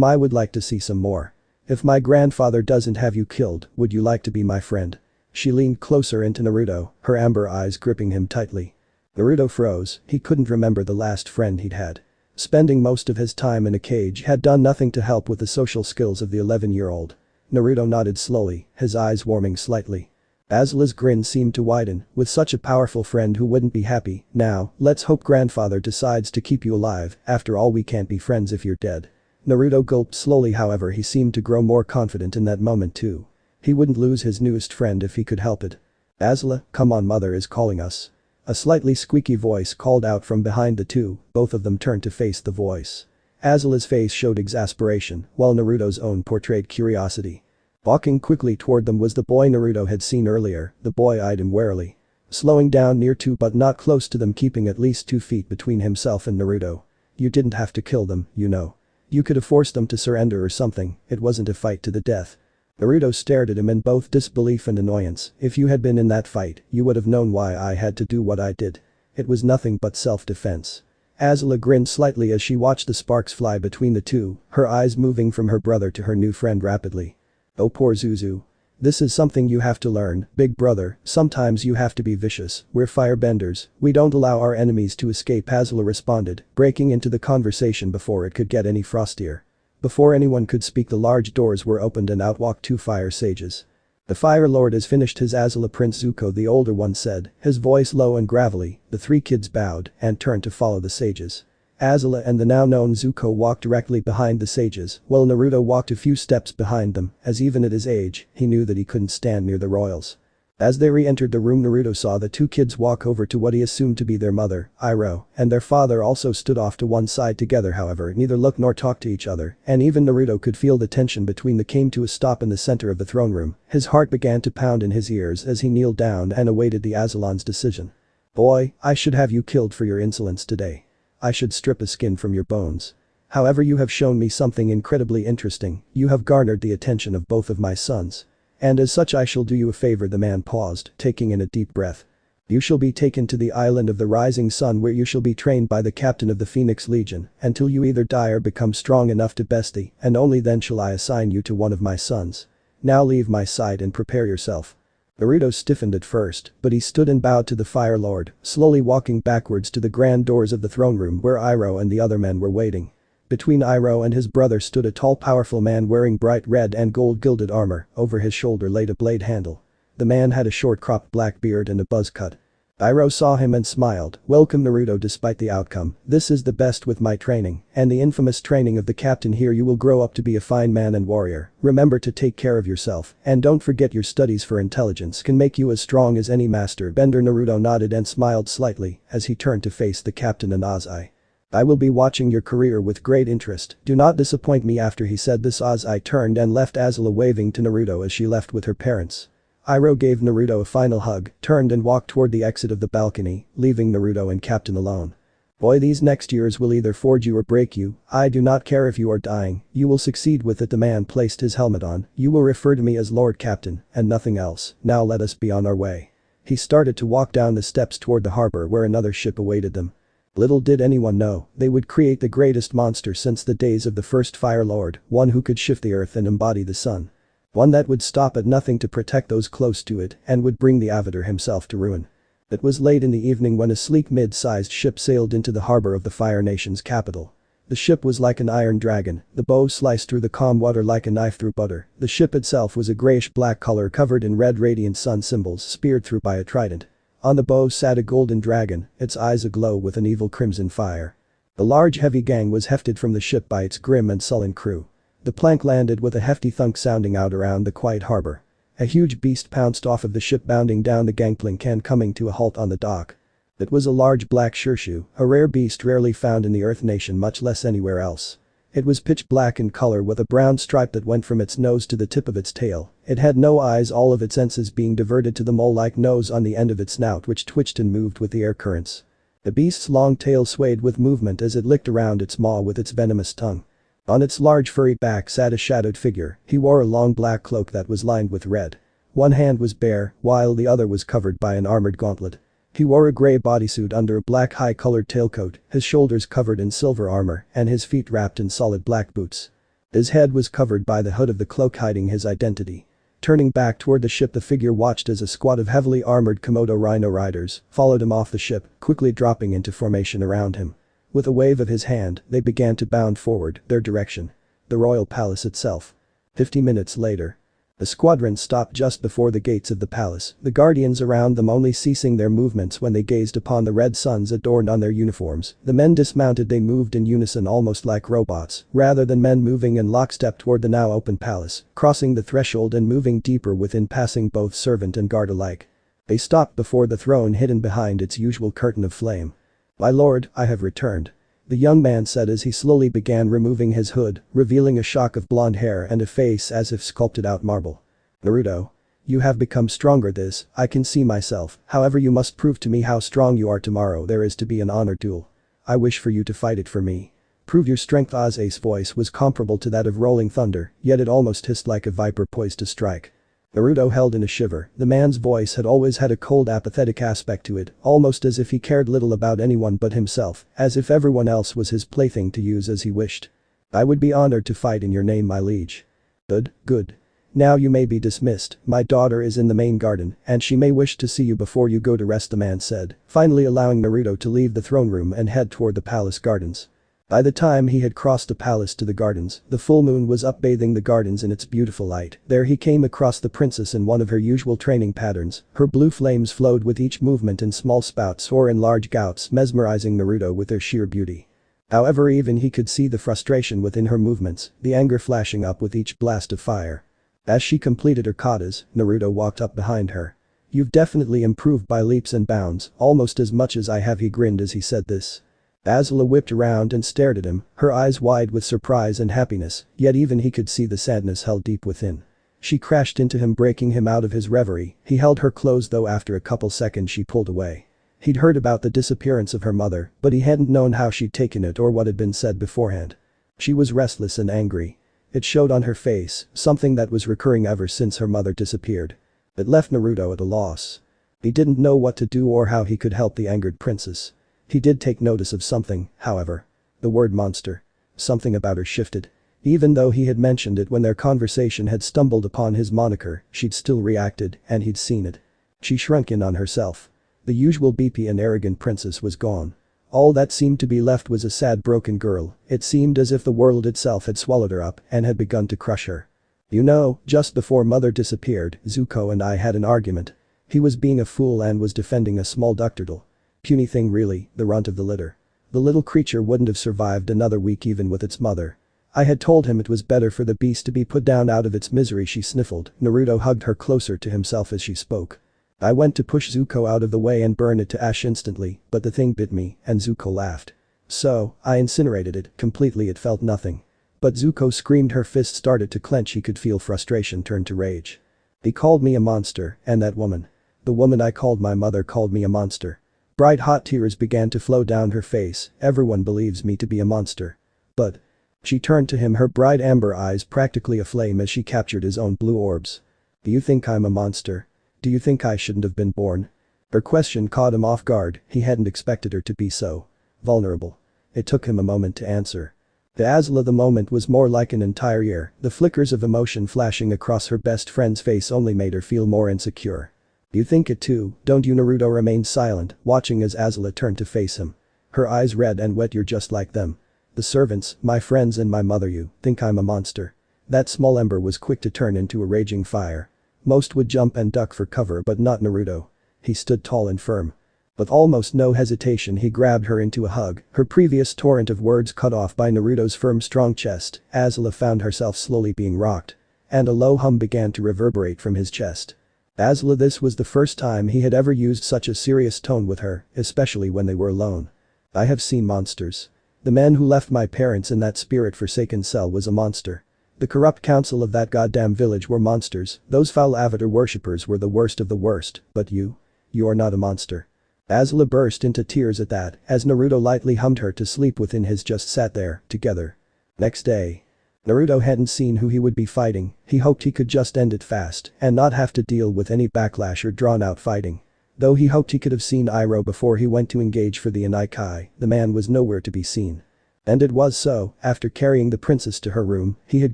I would like to see some more. If my grandfather doesn't have you killed, would you like to be my friend? She leaned closer into Naruto, her amber eyes gripping him tightly. Naruto froze, he couldn't remember the last friend he'd had. Spending most of his time in a cage had done nothing to help with the social skills of the 11-year-old. Naruto nodded slowly, his eyes warming slightly. Azula's grin seemed to widen. With such a powerful friend, who wouldn't be happy? Now, let's hope grandfather decides to keep you alive. After all, we can't be friends if you're dead. Naruto gulped slowly, however he seemed to grow more confident in that moment too. He wouldn't lose his newest friend if he could help it. Azula, come on, mother is calling us. A slightly squeaky voice called out from behind the two, both of them turned to face the voice. Azula's face showed exasperation, while Naruto's own portrayed curiosity. Walking quickly toward them was the boy Naruto had seen earlier. The boy eyed him warily. Slowing down near to but not close to them, keeping at least 2 feet between himself and Naruto. You didn't have to kill them, you know. You could have forced them to surrender or something, it wasn't a fight to the death. Naruto stared at him in both disbelief and annoyance. If you had been in that fight, you would have known why I had to do what I did. It was nothing but self-defense. Azula grinned slightly as she watched the sparks fly between the two, her eyes moving from her brother to her new friend rapidly. Oh, poor Zuzu. This is something you have to learn, big brother, sometimes you have to be vicious. We're firebenders, we don't allow our enemies to escape, Azula responded, breaking into the conversation before it could get any frostier. Before anyone could speak, the large doors were opened and out walked 2 fire sages. The Fire Lord has finished his Azula. Prince Zuko, the older one, said, his voice low and gravelly. The 3 kids bowed and turned to follow the sages. Azula and the now known Zuko walked directly behind the sages, while Naruto walked a few steps behind them, as even at his age, he knew that he couldn't stand near the royals. As they re-entered the room, Naruto saw the 2 kids walk over to what he assumed to be their mother, Iroh, and their father also stood off to one side together. However, neither looked nor talked to each other, and even Naruto could feel the tension between them came to a stop in the center of the throne room. His heart began to pound in his ears as he kneeled down and awaited the Azulan's decision. Boy, I should have you killed for your insolence today. I should strip a skin from your bones. However, you have shown me something incredibly interesting. You have garnered the attention of both of my sons. And as such I shall do you a favor. The man paused, taking in a deep breath. You shall be taken to the island of the rising sun, where you shall be trained by the captain of the Phoenix Legion until you either die or become strong enough to bestie, and only then shall I assign you to one of my sons. Now leave my side and prepare yourself. Naruto stiffened at first, but he stood and bowed to the Fire Lord, slowly walking backwards to the grand doors of the throne room where Iroh and the other men were waiting. Between Iroh and his brother stood a tall, powerful man wearing bright red and gold gilded armor. Over his shoulder laid a blade handle. The man had a short cropped black beard and a buzz cut. Iroh saw him and smiled. Welcome, Naruto. Despite the outcome, this is the best with my training and the infamous training of the captain here. You will grow up to be a fine man and warrior. Remember to take care of yourself and don't forget your studies, for intelligence can make you as strong as any master bender. Naruto nodded and smiled slightly as he turned to face the captain and Ozai. I will be watching your career with great interest. Do not disappoint me. After he said this, Ozai turned and left Azula, waving to Naruto as she left with her parents. Iroh gave Naruto a final hug, turned and walked toward the exit of the balcony, leaving Naruto and Captain alone. Boy, these next years will either forge you or break you. I do not care if you are dying, you will succeed with it. The man placed his helmet on. You will refer to me as Lord Captain and nothing else. Now let us be on our way. He started to walk down the steps toward the harbor where another ship awaited them. Little did anyone know, they would create the greatest monster since the days of the first Fire Lord, one who could shift the earth and embody the sun. One that would stop at nothing to protect those close to it and would bring the Avatar himself to ruin. It was late in the evening when a sleek mid-sized ship sailed into the harbor of the Fire Nation's capital. The ship was like an iron dragon, the bow sliced through the calm water like a knife through butter. The ship itself was a grayish-black color covered in red radiant sun symbols speared through by a trident. On the bow sat a golden dragon, its eyes aglow with an evil crimson fire. The large heavy gang was hefted from the ship by its grim and sullen crew. The plank landed with a hefty thunk sounding out around the quiet harbor. A huge beast pounced off of the ship, bounding down the gangplank and coming to a halt on the dock. It was a large black Shirshu, a rare beast rarely found in the Earth Nation, much less anywhere else. It was pitch black in color with a brown stripe that went from its nose to the tip of its tail. It had no eyes, all of its senses being diverted to the mole-like nose on the end of its snout which twitched and moved with the air currents. The beast's long tail swayed with movement as it licked around its maw with its venomous tongue. On its large furry back sat a shadowed figure. He wore a long black cloak that was lined with red. One hand was bare, while the other was covered by an armored gauntlet. He wore a grey bodysuit under a black high-colored tailcoat, his shoulders covered in silver armor, and his feet wrapped in solid black boots. His head was covered by the hood of the cloak hiding his identity. Turning back toward the ship, the figure watched as a squad of heavily armored Komodo rhino riders followed him off the ship, quickly dropping into formation around him. With a wave of his hand, they began to bound forward, their direction. The royal palace itself. 50 minutes later. The squadron stopped just before the gates of the palace, the guardians around them only ceasing their movements when they gazed upon the red suns adorned on their uniforms. The men dismounted, they moved in unison almost like robots, rather than men moving in lockstep toward the now open palace, crossing the threshold and moving deeper within, passing both servant and guard alike. They stopped before the throne hidden behind its usual curtain of flame. "My lord, I have returned," the young man said as he slowly began removing his hood, revealing a shock of blonde hair and a face as if sculpted out marble. "Naruto. You have become stronger, this, I can see myself, however you must prove to me how strong you are. Tomorrow there is to be an honor duel. I wish for you to fight it for me. Prove your strength." Aze's voice was comparable to that of rolling thunder, yet it almost hissed like a viper poised to strike. Naruto held in a shiver. The man's voice had always had a cold, apathetic aspect to it, almost as if he cared little about anyone but himself, as if everyone else was his plaything to use as he wished. "I would be honored to fight in your name, my liege." "Good, good. Now you may be dismissed. My daughter is in the main garden, and she may wish to see you before you go to rest," the man said, finally allowing Naruto to leave the throne room and head toward the palace gardens. By the time he had crossed the palace to the gardens, the full moon was up bathing the gardens in its beautiful light. There he came across the princess in one of her usual training patterns. Her blue flames flowed with each movement in small spouts or in large gouts, mesmerizing Naruto with their sheer beauty. However, even he could see the frustration within her movements, the anger flashing up with each blast of fire. As she completed her katas, Naruto walked up behind her. "You've definitely improved by leaps and bounds, almost as much as I have," he grinned as he said this. Azula whipped around and stared at him, her eyes wide with surprise and happiness, yet even he could see the sadness held deep within. She crashed into him, breaking him out of his reverie. He held her close, though after a couple seconds she pulled away. He'd heard about the disappearance of her mother, but he hadn't known how she'd taken it or what had been said beforehand. She was restless and angry. It showed on her face, something that was recurring ever since her mother disappeared. It left Naruto at a loss. He didn't know what to do or how he could help the angered princess. He did take notice of something, however. The word monster. Something about her shifted. Even though he had mentioned it when their conversation had stumbled upon his moniker, she'd still reacted, and he'd seen it. She shrunk in on herself. The usual beefy and arrogant princess was gone. All that seemed to be left was a sad, broken girl. It seemed as if the world itself had swallowed her up and had begun to crush her. "You know, just before mother disappeared, Zuko and I had an argument. He was being a fool and was defending a small duck turtle. Puny thing really, the runt of the litter. The little creature wouldn't have survived another week even with its mother. I had told him it was better for the beast to be put down out of its misery," she sniffled. Naruto hugged her closer to himself as she spoke. "I went to push Zuko out of the way and burn it to ash instantly, but the thing bit me," and Zuko laughed. "So, I incinerated it, completely. It felt nothing." But Zuko screamed, her fist started to clench. He could feel frustration turn to rage. "He called me a monster, and that woman. The woman I called my mother called me a monster." Bright hot tears began to flow down her face. "Everyone believes me to be a monster. But..." She turned to him, her bright amber eyes practically aflame as she captured his own blue orbs. "Do you think I'm a monster? Do you think I shouldn't have been born?" Her question caught him off guard. He hadn't expected her to be so vulnerable. It took him a moment to answer. To Azula, the moment was more like an entire year. The flickers of emotion flashing across her best friend's face only made her feel more insecure. "You think it too, don't you?" Naruto remained silent, watching as Azula turned to face him. Her eyes red and wet. "You're just like them. The servants, my friends and my mother. You think I'm a monster?" That small ember was quick to turn into a raging fire. Most would jump and duck for cover, but not Naruto. He stood tall and firm. With almost no hesitation, he grabbed her into a hug, her previous torrent of words cut off by Naruto's firm, strong chest. Azula found herself slowly being rocked. And a low hum began to reverberate from his chest. Azula, this was the first time he had ever used such a serious tone with her, especially when they were alone. "I have seen monsters." The man who left my parents in that spirit-forsaken cell was a monster. The corrupt council of that goddamn village were monsters, those foul avatar worshippers were the worst of the worst, but you? You are not a monster. Azula burst into tears at that, as Naruto lightly hummed her to sleep within his just sat there, together. Next day. Naruto hadn't seen who he would be fighting, he hoped he could just end it fast and not have to deal with any backlash or drawn-out fighting. Though he hoped he could have seen Iroh before he went to engage for the Iroh, the man was nowhere to be seen. And it was so, after carrying the princess to her room, he had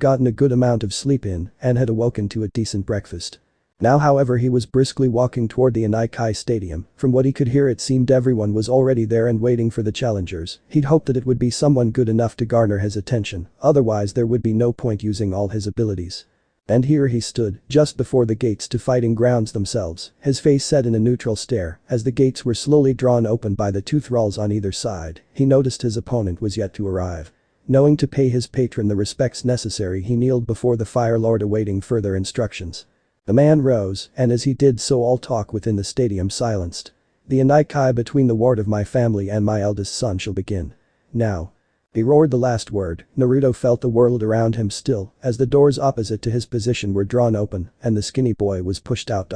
gotten a good amount of sleep in and had awoken to a decent breakfast. Now however he was briskly walking toward the Iroh stadium, from what he could hear it seemed everyone was already there and waiting for the challengers, he'd hoped that it would be someone good enough to garner his attention, otherwise there would be no point using all his abilities. And here he stood, just before the gates to fighting grounds themselves, his face set in a neutral stare, as the gates were slowly drawn open by the two thralls on either side, he noticed his opponent was yet to arrive. Knowing to pay his patron the respects necessary he kneeled before the Fire Lord awaiting further instructions. The man rose, and as he did so all talk within the stadium silenced. The Iroh between the ward of my family and my eldest son shall begin. Now. He roared the last word. Naruto felt the world around him still, as the doors opposite to his position were drawn open, and the skinny boy was pushed out.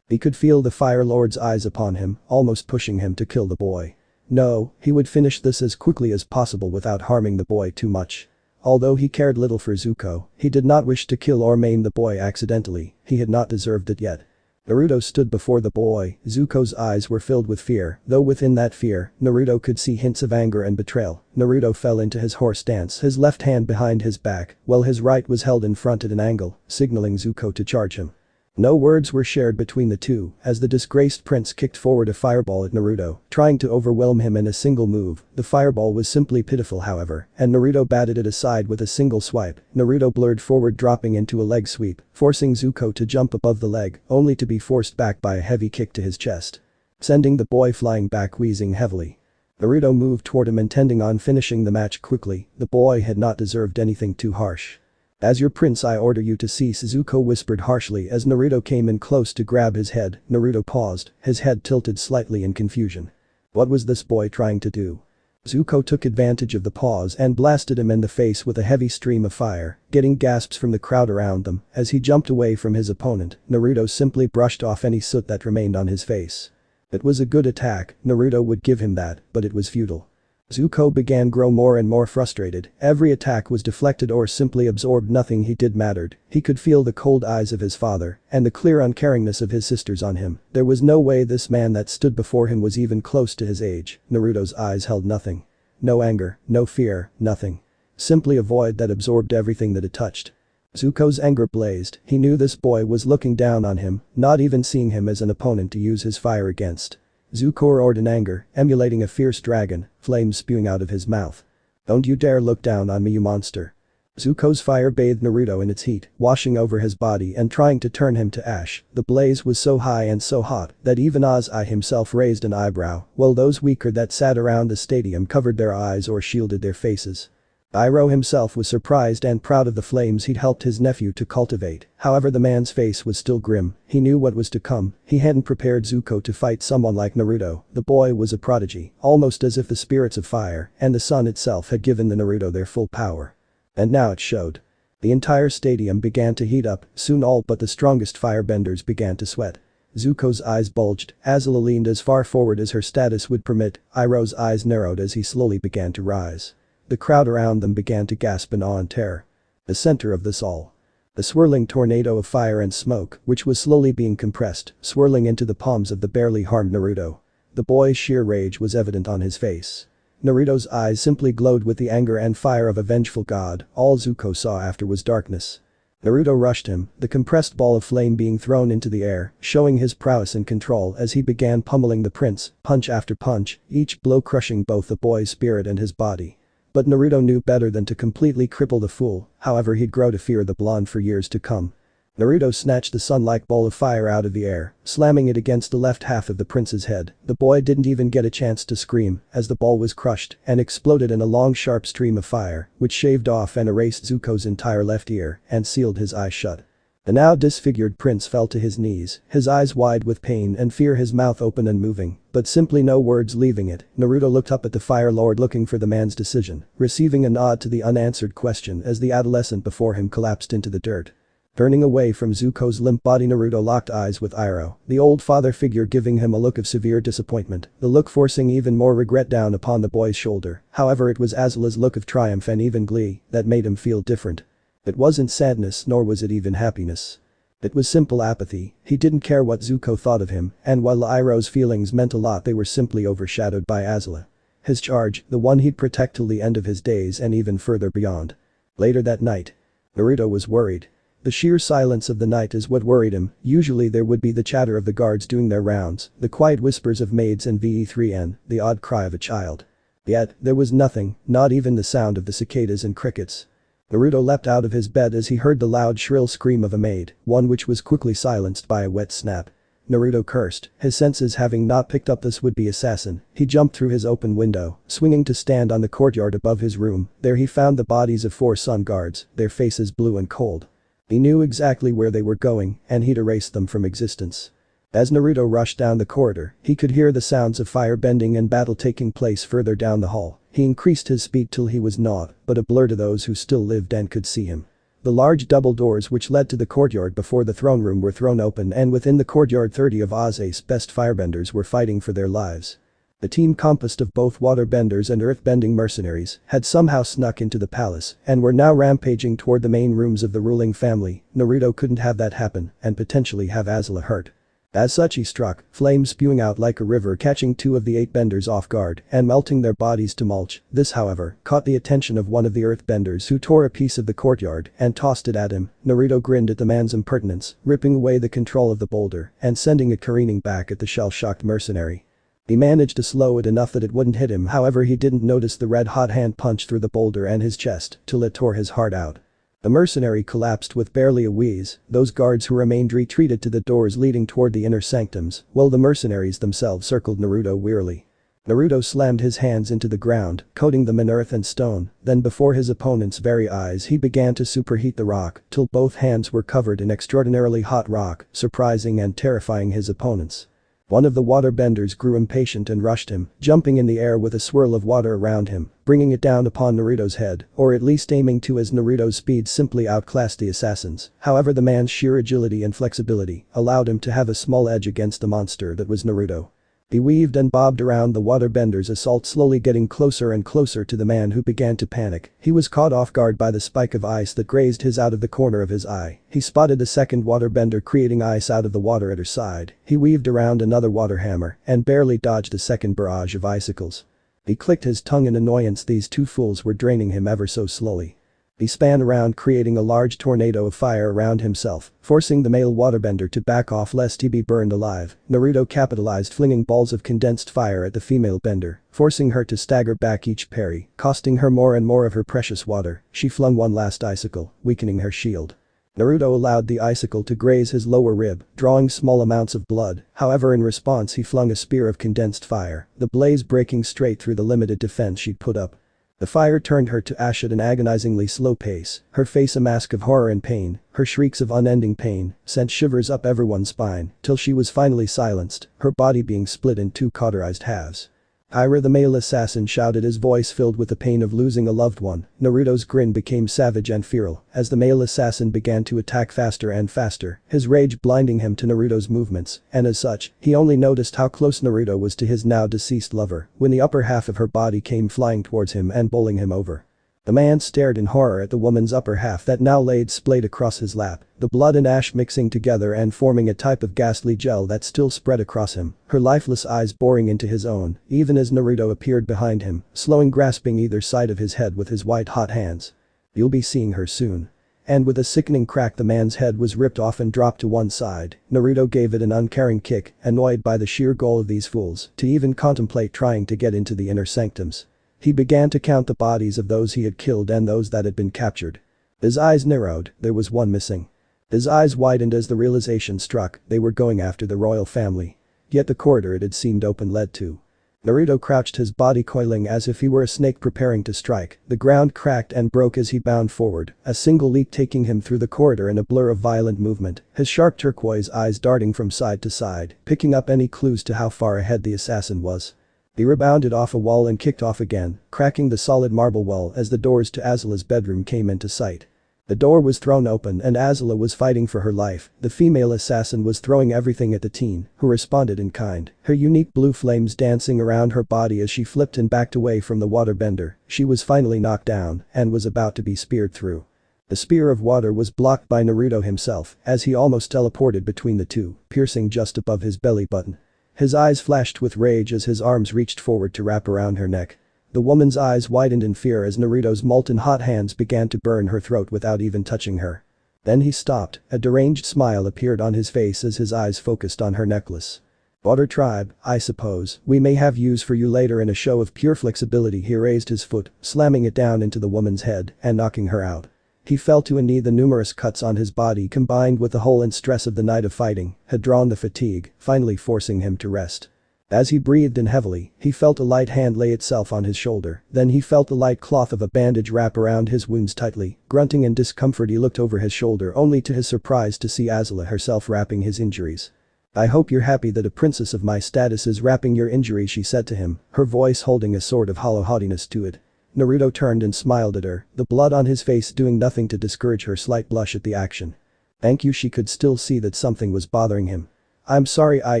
He could feel the Fire Lord's eyes upon him, almost pushing him to kill the boy. No, he would finish this as quickly as possible without harming the boy too much. Although he cared little for Zuko, he did not wish to kill or maim the boy accidentally, he had not deserved it yet. Naruto stood before the boy, Zuko's eyes were filled with fear, though within that fear, Naruto could see hints of anger and betrayal. Naruto fell into his horse stance, his left hand behind his back, while his right was held in front at an angle, signaling Zuko to charge him. No words were shared between the two, as the disgraced prince kicked forward a fireball at Naruto, trying to overwhelm him in a single move. The fireball was simply pitiful however, and Naruto batted it aside with a single swipe. Naruto blurred forward dropping into a leg sweep, forcing Zuko to jump above the leg, only to be forced back by a heavy kick to his chest. Sending the boy flying back wheezing heavily. Naruto moved toward him intending on finishing the match quickly, the boy had not deserved anything too harsh. As your prince I order you to cease, Zuko whispered harshly as Naruto came in close to grab his head. Naruto paused, his head tilted slightly in confusion. What was this boy trying to do? Zuko took advantage of the pause and blasted him in the face with a heavy stream of fire, getting gasps from the crowd around them. As he jumped away from his opponent, Naruto simply brushed off any soot that remained on his face. It was a good attack, Naruto would give him that, but it was futile. Zuko began grow more and more frustrated, every attack was deflected or simply absorbed, nothing he did mattered. He could feel the cold eyes of his father and the clear uncaringness of his sisters on him. There was no way this man that stood before him was even close to his age. Naruto's eyes held nothing. No anger, no fear, nothing. Simply a void that absorbed everything that it touched. Zuko's anger blazed, he knew this boy was looking down on him, not even seeing him as an opponent to use his fire against. Zuko roared in anger, emulating a fierce dragon, flames spewing out of his mouth. Don't you dare look down on me, you monster. Zuko's fire bathed Naruto in its heat, washing over his body and trying to turn him to ash. The blaze was so high and so hot that even Azula himself raised an eyebrow, while those weaker that sat around the stadium covered their eyes or shielded their faces. Iroh himself was surprised and proud of the flames he'd helped his nephew to cultivate, however the man's face was still grim, he knew what was to come, he hadn't prepared Zuko to fight someone like Naruto, the boy was a prodigy, almost as if the spirits of fire and the sun itself had given the Naruto their full power. And now it showed. The entire stadium began to heat up, soon all but the strongest firebenders began to sweat. Zuko's eyes bulged, Azula leaned as far forward as her status would permit, Iroh's eyes narrowed as he slowly began to rise. The crowd around them began to gasp in awe and terror. The center of this all. The swirling tornado of fire and smoke, which was slowly being compressed, swirling into the palms of the barely harmed Naruto. The boy's sheer rage was evident on his face. Naruto's eyes simply glowed with the anger and fire of a vengeful god, all Zuko saw after was darkness. Naruto rushed him, the compressed ball of flame being thrown into the air, showing his prowess and control as he began pummeling the prince, punch after punch, each blow crushing both the boy's spirit and his body. But Naruto knew better than to completely cripple the fool, however he'd grow to fear the blonde for years to come. Naruto snatched the sun-like ball of fire out of the air, slamming it against the left half of the prince's head. The boy didn't even get a chance to scream, as the ball was crushed and exploded in a long sharp stream of fire, which shaved off and erased Zuko's entire left ear and sealed his eyes shut. The now disfigured prince fell to his knees, his eyes wide with pain and fear, his mouth open and moving, but simply no words leaving it. Naruto looked up at the Fire Lord looking for the man's decision, receiving a nod to the unanswered question as the adolescent before him collapsed into the dirt. Turning away from Zuko's limp body, Naruto locked eyes with Iroh, the old father figure, giving him a look of severe disappointment, the look forcing even more regret down upon the boy's shoulder. However, it was Azula's look of triumph and even glee that made him feel different. It wasn't sadness, nor was it even happiness. It was simple apathy. He didn't care what Zuko thought of him, and while Iroh's feelings meant a lot, they were simply overshadowed by Azula. His charge, the one he'd protect till the end of his days and even further beyond. Later that night, Naruto was worried. The sheer silence of the night is what worried him. Usually there would be the chatter of the guards doing their rounds, the quiet whispers of maids and VE3N, the odd cry of a child. Yet, there was nothing, not even the sound of the cicadas and crickets. Naruto leapt out of his bed as he heard the loud shrill scream of a maid, one which was quickly silenced by a wet snap. Naruto cursed, his senses having not picked up this would-be assassin. He jumped through his open window, swinging to stand on the courtyard above his room. There he found the bodies of 4 sun guards, their faces blue and cold. He knew exactly where they were going, and he'd erased them from existence. As Naruto rushed down the corridor, he could hear the sounds of fire bending and battle taking place further down the hall. He increased his speed till he was not but a blur to those who still lived and could see him. The large double doors which led to the courtyard before the throne room were thrown open, and within the courtyard 30 of OOC's best firebenders were fighting for their lives. The team, composed of both waterbenders and earthbending mercenaries, had somehow snuck into the palace and were now rampaging toward the main rooms of the ruling family. Naruto couldn't have that happen and potentially have Azula hurt. As such, he struck, flames spewing out like a river, catching 2 of the 8 benders off guard and melting their bodies to mulch. This, however, caught the attention of one of the earthbenders, who tore a piece of the courtyard and tossed it at him. Naruto grinned at the man's impertinence, ripping away the control of the boulder and sending it careening back at the shell-shocked mercenary. He managed to slow it enough that it wouldn't hit him. However, he didn't notice the red-hot hand punch through the boulder and his chest till it tore his heart out. The mercenary collapsed with barely a wheeze. Those guards who remained retreated to the doors leading toward the inner sanctums, while the mercenaries themselves circled Naruto wearily. Naruto slammed his hands into the ground, coating them in earth and stone, then before his opponent's very eyes he began to superheat the rock till both hands were covered in extraordinarily hot rock, surprising and terrifying his opponents. One of the waterbenders grew impatient and rushed him, jumping in the air with a swirl of water around him, bringing it down upon Naruto's head, or at least aiming to, as Naruto's speed simply outclassed the assassins. However, the man's sheer agility and flexibility allowed him to have a small edge against the monster that was Naruto. He weaved and bobbed around the waterbender's assault, slowly getting closer and closer to the man, who began to panic. He was caught off guard by the spike of ice that grazed his out of the corner of his eye. He spotted a second waterbender creating ice out of the water at her side. He weaved around another water hammer and barely dodged a second barrage of icicles. He clicked his tongue in annoyance. These 2 fools were draining him ever so slowly. He span around, creating a large tornado of fire around himself, forcing the male waterbender to back off lest he be burned alive. Naruto capitalized, flinging balls of condensed fire at the female bender, forcing her to stagger back each parry, costing her more and more of her precious water. She flung one last icicle, weakening her shield. Naruto allowed the icicle to graze his lower rib, drawing small amounts of blood. However, in response he flung a spear of condensed fire, the blaze breaking straight through the limited defense she'd put up. The fire turned her to ash at an agonizingly slow pace, her face a mask of horror and pain. Her shrieks of unending pain sent shivers up everyone's spine till she was finally silenced, her body being split in 2 cauterized halves. Iroh, the male assassin, shouted, his voice filled with the pain of losing a loved one. Naruto's grin became savage and feral as the male assassin began to attack faster and faster, his rage blinding him to Naruto's movements, and as such, he only noticed how close Naruto was to his now deceased lover when the upper half of her body came flying towards him and bowling him over. The man stared in horror at the woman's upper half that now laid splayed across his lap, the blood and ash mixing together and forming a type of ghastly gel that still spread across him, her lifeless eyes boring into his own, even as Naruto appeared behind him, slowing, grasping either side of his head with his white hot hands. "You'll be seeing her soon." And with a sickening crack the man's head was ripped off and dropped to one side. Naruto gave it an uncaring kick, annoyed by the sheer gall of these fools to even contemplate trying to get into the inner sanctums. He began to count the bodies of those he had killed and those that had been captured. His eyes narrowed, there was one missing. His eyes widened as the realization struck, they were going after the royal family. Yet the corridor it had seemed open led to Naruto crouched, his body coiling as if he were a snake preparing to strike. The ground cracked and broke as he bounded forward, a single leap taking him through the corridor in a blur of violent movement, his sharp turquoise eyes darting from side to side, picking up any clues to how far ahead the assassin was. He rebounded off a wall and kicked off again, cracking the solid marble wall as the doors to Azula's bedroom came into sight. The door was thrown open and Azula was fighting for her life. The female assassin was throwing everything at the teen, who responded in kind, her unique blue flames dancing around her body as she flipped and backed away from the waterbender. She was finally knocked down and was about to be speared through. The spear of water was blocked by Naruto himself as he almost teleported between the two, piercing just above his belly button. His eyes flashed with rage as his arms reached forward to wrap around her neck. The woman's eyes widened in fear as Naruto's molten hot hands began to burn her throat without even touching her. Then he stopped, a deranged smile appeared on his face as his eyes focused on her necklace. "Water tribe, I suppose, we may have use for you later." In a show of pure flexibility he raised his foot, slamming it down into the woman's head and knocking her out. He fell to a knee. The numerous cuts on his body combined with the hole and stress of the night of fighting had drawn the fatigue, finally forcing him to rest. As he breathed in heavily, he felt a light hand lay itself on his shoulder, then he felt the light cloth of a bandage wrap around his wounds tightly. Grunting in discomfort he looked over his shoulder only to his surprise to see Azula herself wrapping his injuries. "I hope you're happy that a princess of my status is wrapping your injuries," she said to him, her voice holding a sort of hollow haughtiness to it. Naruto turned and smiled at her, the blood on his face doing nothing to discourage her slight blush at the action. "Thank you." She could still see that something was bothering him. "I'm sorry I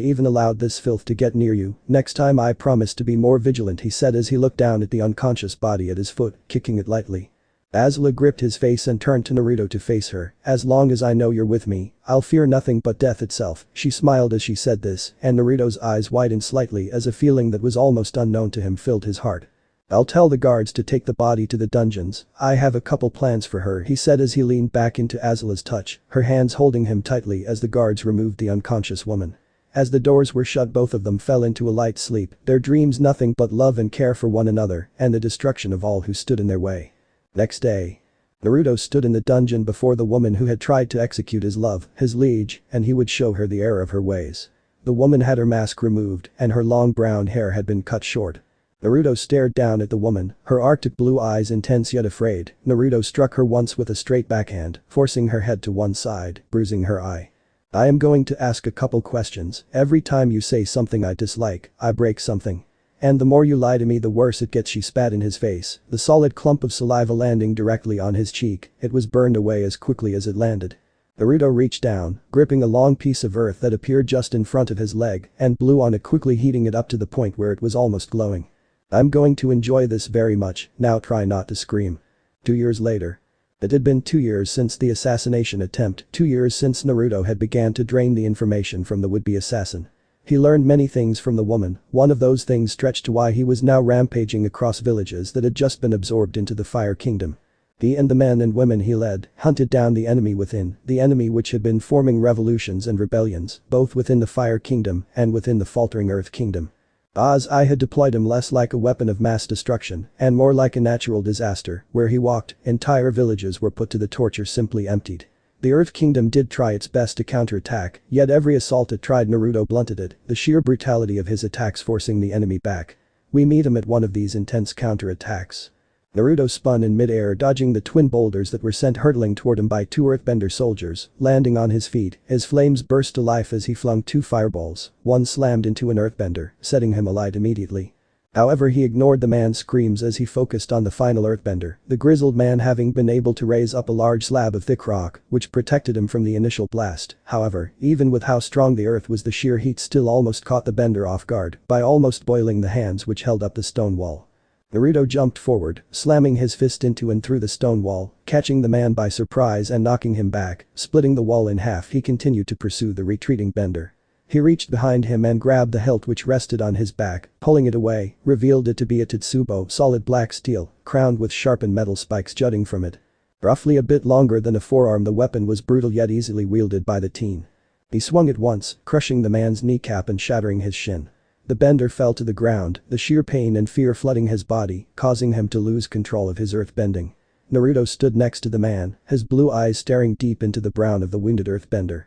even allowed this filth to get near you. Next time I promise to be more vigilant," he said as he looked down at the unconscious body at his foot, kicking it lightly. Azula gripped his face and turned to Naruto to face her. "As long as I know you're with me, I'll fear nothing but death itself." She smiled as she said this, and Naruto's eyes widened slightly as a feeling that was almost unknown to him filled his heart. "I'll tell the guards to take the body to the dungeons. I have a couple plans for her," he said as he leaned back into Azula's touch, her hands holding him tightly as the guards removed the unconscious woman. As the doors were shut, both of them fell into a light sleep, their dreams nothing but love and care for one another and the destruction of all who stood in their way. Next day, Naruto stood in the dungeon before the woman who had tried to execute his love, his liege, and he would show her the error of her ways. The woman had her mask removed and her long brown hair had been cut short. Naruto stared down at the woman, her arctic blue eyes intense yet afraid. Naruto struck her once with a straight backhand, forcing her head to one side, bruising her eye. "I am going to ask a couple questions. Every time you say something I dislike, I break something. And the more you lie to me the worse it gets." She spat in his face, the solid clump of saliva landing directly on his cheek. It was burned away as quickly as it landed. Naruto reached down, gripping a long piece of earth that appeared just in front of his leg, and blew on it, quickly heating it up to the point where it was almost glowing. "I'm going to enjoy this very much, now try not to scream." 2 years later. It had been 2 years since the assassination attempt, 2 years since Naruto had began to drain the information from the would-be assassin. He learned many things from the woman, one of those things stretched to why he was now rampaging across villages that had just been absorbed into the Fire Kingdom. He and the men and women he led hunted down the enemy within, the enemy which had been forming revolutions and rebellions, both within the Fire Kingdom and within the faltering Earth Kingdom. I had deployed him less like a weapon of mass destruction and more like a natural disaster. Where he walked, entire villages were put to the torture, simply emptied. The Earth Kingdom did try its best to counterattack, yet every assault it tried Naruto blunted it, the sheer brutality of his attacks forcing the enemy back. We meet him at one of these intense counterattacks. Naruto spun in mid-air, dodging the twin boulders that were sent hurtling toward him by 2 earthbender soldiers, landing on his feet. His flames burst to life as he flung 2 fireballs, one slammed into an earthbender, setting him alight immediately. However, he ignored the man's screams as he focused on the final earthbender, the grizzled man having been able to raise up a large slab of thick rock, which protected him from the initial blast. However, even with how strong the earth was, the sheer heat still almost caught the bender off guard by almost boiling the hands which held up the stone wall. Naruto jumped forward, slamming his fist into and through the stone wall, catching the man by surprise and knocking him back, splitting the wall in half. He continued to pursue the retreating bender. He reached behind him and grabbed the hilt which rested on his back, pulling it away, revealed it to be a Tetsubo, solid black steel, crowned with sharpened metal spikes jutting from it. Roughly a bit longer than a forearm, the weapon was brutal yet easily wielded by the teen. He swung it once, crushing the man's kneecap and shattering his shin. The bender fell to the ground, the sheer pain and fear flooding his body, causing him to lose control of his earthbending. Naruto stood next to the man, his blue eyes staring deep into the brown of the wounded earthbender.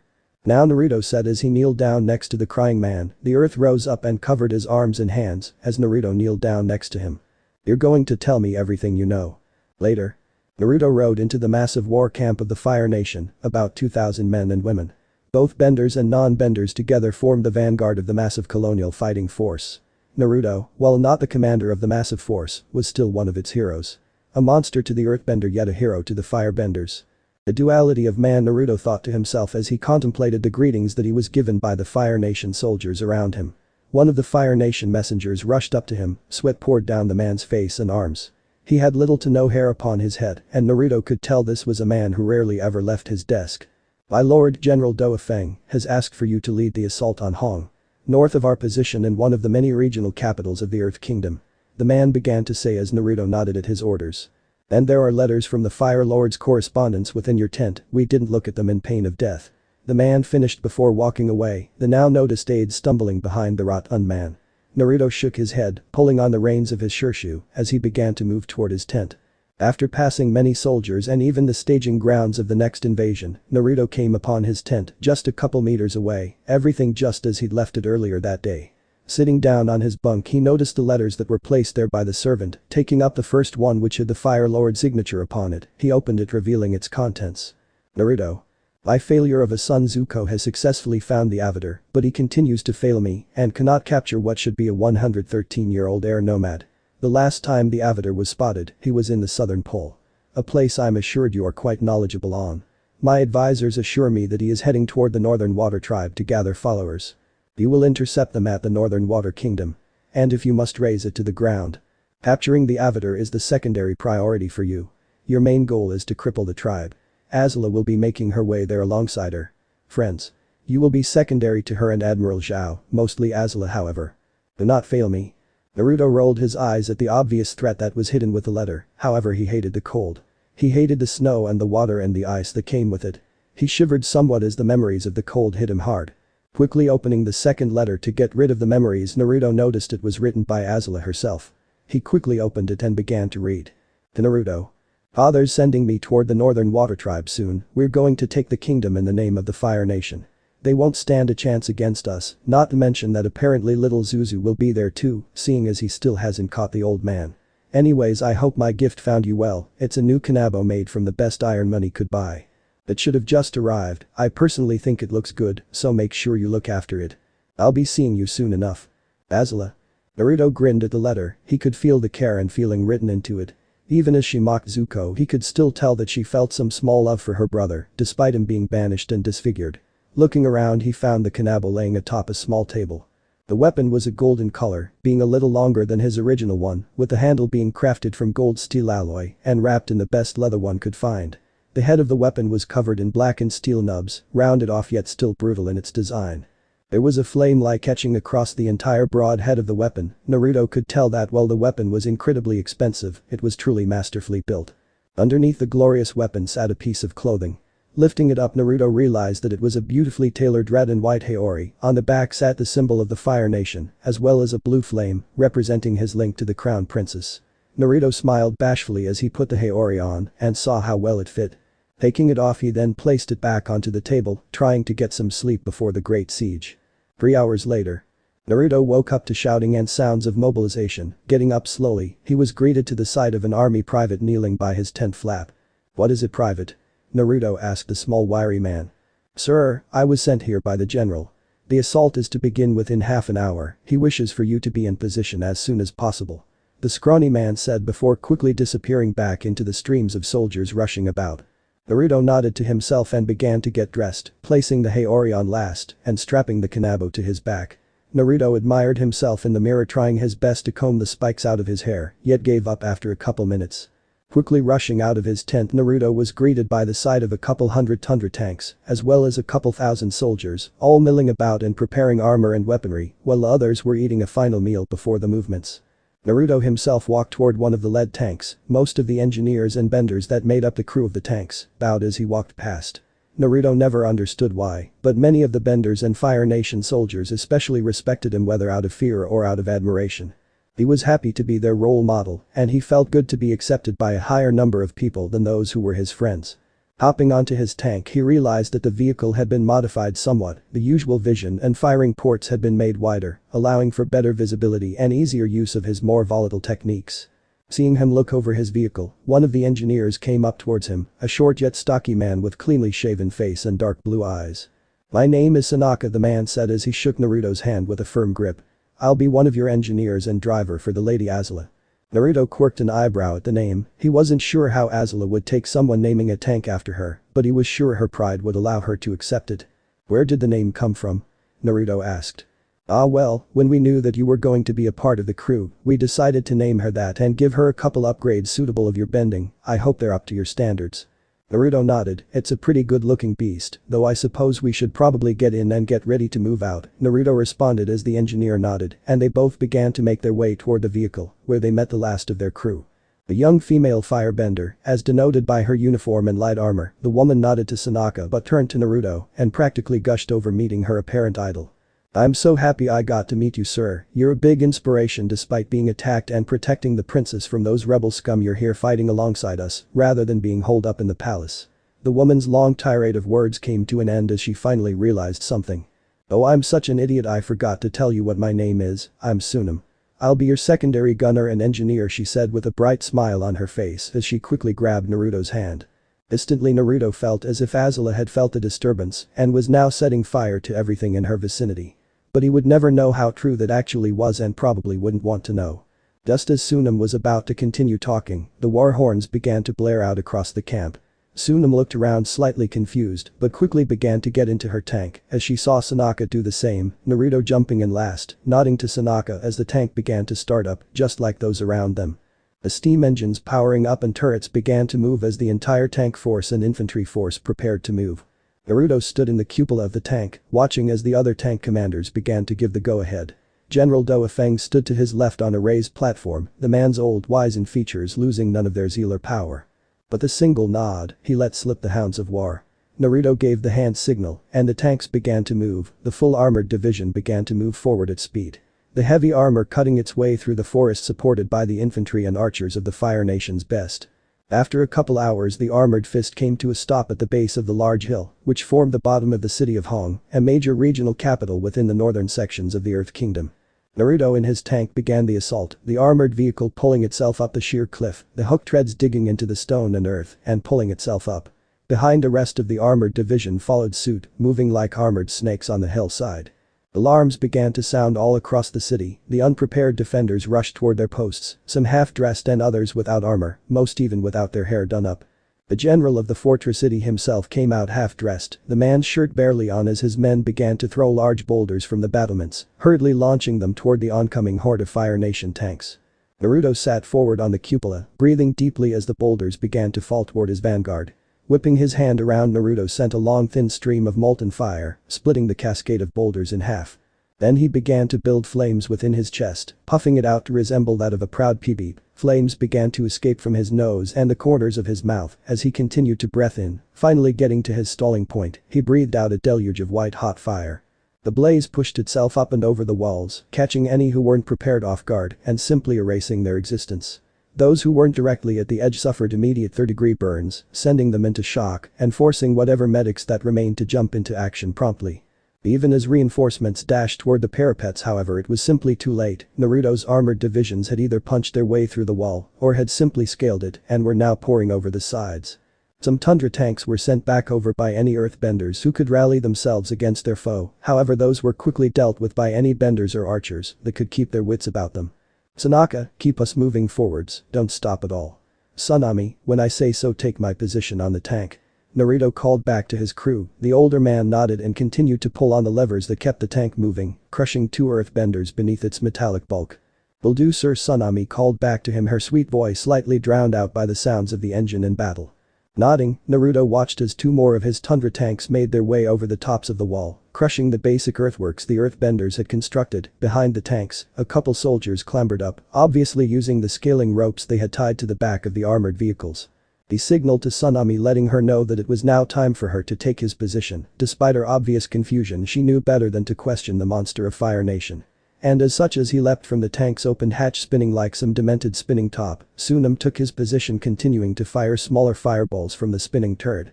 Now Naruto said as he kneeled down next to the crying man. The earth rose up and covered his arms and hands as Naruto kneeled down next to him. You're going to tell me everything you know. Later. Naruto rode into the massive war camp of the Fire Nation, about 2,000 men and women. Both benders and non-benders together formed the vanguard of the massive colonial fighting force. Naruto, while not the commander of the massive force, was still one of its heroes. A monster to the earthbender yet a hero to the firebenders. The duality of man, Naruto thought to himself as he contemplated the greetings that he was given by the Fire Nation soldiers around him. One of the Fire Nation messengers rushed up to him, sweat poured down the man's face and arms. He had little to no hair upon his head and Naruto could tell this was a man who rarely ever left his desk. My Lord General Doafeng has asked for you to lead the assault on Hong. North of our position in one of the many regional capitals of the Earth Kingdom. The man began to say as Naruto nodded at his orders. And there are letters from the Fire Lord's correspondents within your tent, we didn't look at them in pain of death. The man finished before walking away, the now noticed aide stumbling behind the rotund man. Naruto shook his head, pulling on the reins of his shirshu as he began to move toward his tent. After passing many soldiers and even the staging grounds of the next invasion, Naruto came upon his tent just a couple meters away, everything just as he'd left it earlier that day. Sitting down on his bunk he noticed the letters that were placed there by the servant, taking up the first one which had the Fire Lord's signature upon it, he opened it revealing its contents. Naruto. My failure of a son Zuko has successfully found the Avatar, but he continues to fail me and cannot capture what should be a 113-year-old air nomad. The last time the Avatar was spotted, he was in the southern pole. A place I'm assured you are quite knowledgeable on. My advisors assure me that he is heading toward the Northern Water Tribe to gather followers. You will intercept them at the Northern Water Kingdom. And if you must raze it to the ground. Capturing the Avatar is the secondary priority for you. Your main goal is to cripple the tribe. Azula will be making her way there alongside her. Friends. You will be secondary to her and Admiral Zhao, mostly Azula however. Do not fail me. Naruto rolled his eyes at the obvious threat that was hidden with the letter, however he hated the cold. He hated the snow and the water and the ice that came with it. He shivered somewhat as the memories of the cold hit him hard. Quickly opening the second letter to get rid of the memories, Naruto noticed it was written by Azula herself. He quickly opened it and began to read. To Naruto. Father's sending me toward the Northern Water Tribe soon, we're going to take the kingdom in the name of the Fire Nation. They won't stand a chance against us, not to mention that apparently little Zuzu will be there too, seeing as he still hasn't caught the old man. Anyways, I hope my gift found you well, it's a new kanabo made from the best iron money could buy. It should have just arrived, I personally think it looks good, so make sure you look after it. I'll be seeing you soon enough. Azula. Naruto grinned at the letter, he could feel the care and feeling written into it. Even as she mocked Zuko he could still tell that she felt some small love for her brother, despite him being banished and disfigured. Looking around he found the kanabo laying atop a small table. The weapon was a golden color, being a little longer than his original one, with the handle being crafted from gold steel alloy and wrapped in the best leather one could find. The head of the weapon was covered in blackened steel nubs, rounded off yet still brutal in its design. There was a flame light etching across the entire broad head of the weapon. Naruto could tell that while the weapon was incredibly expensive, it was truly masterfully built. Underneath the glorious weapon sat a piece of clothing. Lifting it up, Naruto realized that it was a beautifully tailored red and white haori. On the back sat the symbol of the Fire Nation, as well as a blue flame, representing his link to the Crown Princess. Naruto smiled bashfully as he put the haori on and saw how well it fit. Taking it off he then placed it back onto the table, trying to get some sleep before the great siege. 3 hours later. Naruto woke up to shouting and sounds of mobilization. Getting up slowly, he was greeted to the sight of an army private kneeling by his tent flap. What is it, private? Naruto asked the small wiry man. Sir, I was sent here by the general. The assault is to begin within half an hour, he wishes for you to be in position as soon as possible. The scrawny man said before quickly disappearing back into the streams of soldiers rushing about. Naruto nodded to himself and began to get dressed, placing the haori on last and strapping the kanabo to his back. Naruto admired himself in the mirror, trying his best to comb the spikes out of his hair, yet gave up after a couple minutes. Quickly rushing out of his tent, Naruto was greeted by the sight of a couple hundred tundra tanks, as well as a couple thousand soldiers, all milling about and preparing armor and weaponry, while the others were eating a final meal before the movements. Naruto himself walked toward one of the lead tanks. Most of the engineers and benders that made up the crew of the tanks bowed as he walked past. Naruto never understood why, but many of the benders and Fire Nation soldiers especially respected him, whether out of fear or out of admiration. He was happy to be their role model, and he felt good to be accepted by a higher number of people than those who were his friends. Hopping onto his tank, he realized that the vehicle had been modified somewhat, the usual vision and firing ports had been made wider, allowing for better visibility and easier use of his more volatile techniques. Seeing him look over his vehicle, one of the engineers came up towards him, a short yet stocky man with cleanly shaven face and dark blue eyes. "My name is Sanaka," the man said as he shook Naruto's hand with a firm grip. "I'll be one of your engineers and driver for the Lady Azula." Naruto quirked an eyebrow at the name. He wasn't sure how Azula would take someone naming a tank after her, but he was sure her pride would allow her to accept it. "Where did the name come from?" Naruto asked. Well, when we knew that you were going to be a part of the crew, we decided to name her that and give her a couple upgrades suitable of your bending. I hope they're up to your standards." Naruto nodded. "It's a pretty good looking beast, though I suppose we should probably get in and get ready to move out," Naruto responded as the engineer nodded, and they both began to make their way toward the vehicle, where they met the last of their crew. A young female firebender, as denoted by her uniform and light armor. The woman nodded to Sanaka but turned to Naruto and practically gushed over meeting her apparent idol. "I'm so happy I got to meet you, sir. You're a big inspiration despite being attacked and protecting the princess from those rebel scum. You're here fighting alongside us, rather than being holed up in the palace." The woman's long tirade of words came to an end as she finally realized something. "Oh, I'm such an idiot, I forgot to tell you what my name is. I'm Sunam. I'll be your secondary gunner and engineer," she said with a bright smile on her face as she quickly grabbed Naruto's hand. Instantly Naruto felt as if Azula had felt a disturbance and was now setting fire to everything in her vicinity. But he would never know how true that actually was and probably wouldn't want to know. Just as Sunam was about to continue talking, the war horns began to blare out across the camp. Sunam looked around slightly confused but quickly began to get into her tank as she saw Sanaka do the same, Naruto jumping in last, nodding to Sanaka as the tank began to start up, just like those around them. The steam engines powering up and turrets began to move as the entire tank force and infantry force prepared to move. Naruto stood in the cupola of the tank, watching as the other tank commanders began to give the go-ahead. General Doafeng stood to his left on a raised platform, the man's old wizened features losing none of their zeal or power. But the single nod, he let slip the hounds of war. Naruto gave the hand signal, and the tanks began to move. The full armored division began to move forward at speed. The heavy armor cutting its way through the forest supported by the infantry and archers of the Fire Nation's best. After a couple hours, the armored fist came to a stop at the base of the large hill, which formed the bottom of the city of Hong, a major regional capital within the northern sections of the Earth Kingdom. Naruto in his tank began the assault, the armored vehicle pulling itself up the sheer cliff, the hook treads digging into the stone and earth and pulling itself up. Behind, the rest of the armored division followed suit, moving like armored snakes on the hillside. Alarms began to sound all across the city. The unprepared defenders rushed toward their posts, some half-dressed and others without armor, most even without their hair done up. The general of the fortress city himself came out half-dressed, the man's shirt barely on as his men began to throw large boulders from the battlements, hurriedly launching them toward the oncoming horde of Fire Nation tanks. Naruto sat forward on the cupola, breathing deeply as the boulders began to fall toward his vanguard. Whipping his hand around, Naruto sent a long thin stream of molten fire, splitting the cascade of boulders in half. Then he began to build flames within his chest, puffing it out to resemble that of a proud peepee. Flames began to escape from his nose and the corners of his mouth as he continued to breathe in. Finally getting to his stalling point, he breathed out a deluge of white-hot fire. The blaze pushed itself up and over the walls, catching any who weren't prepared off guard and simply erasing their existence. Those who weren't directly at the edge suffered immediate third-degree burns, sending them into shock and forcing whatever medics that remained to jump into action promptly. Even as reinforcements dashed toward the parapets, however, it was simply too late. Naruto's armored divisions had either punched their way through the wall or had simply scaled it and were now pouring over the sides. Some tundra tanks were sent back over by any earthbenders who could rally themselves against their foe, however those were quickly dealt with by any benders or archers that could keep their wits about them. "Sanaka, keep us moving forwards, don't stop at all. Tsunami, when I say so, take my position on the tank," Naruto called back to his crew. The older man nodded and continued to pull on the levers that kept the tank moving, crushing two earthbenders beneath its metallic bulk. "Will do, sir," Tsunami called back to him, her sweet voice slightly drowned out by the sounds of the engine in battle. Nodding, Naruto watched as two more of his tundra tanks made their way over the tops of the wall, crushing the basic earthworks the earthbenders had constructed. Behind the tanks, a couple soldiers clambered up, obviously using the scaling ropes they had tied to the back of the armored vehicles. He signaled to Tsunami, letting her know that it was now time for her to take his position. Despite her obvious confusion, she knew better than to question the monster of Fire Nation. And as such, as he leapt from the tank's open hatch spinning like some demented spinning top, Sunam took his position, continuing to fire smaller fireballs from the spinning turret.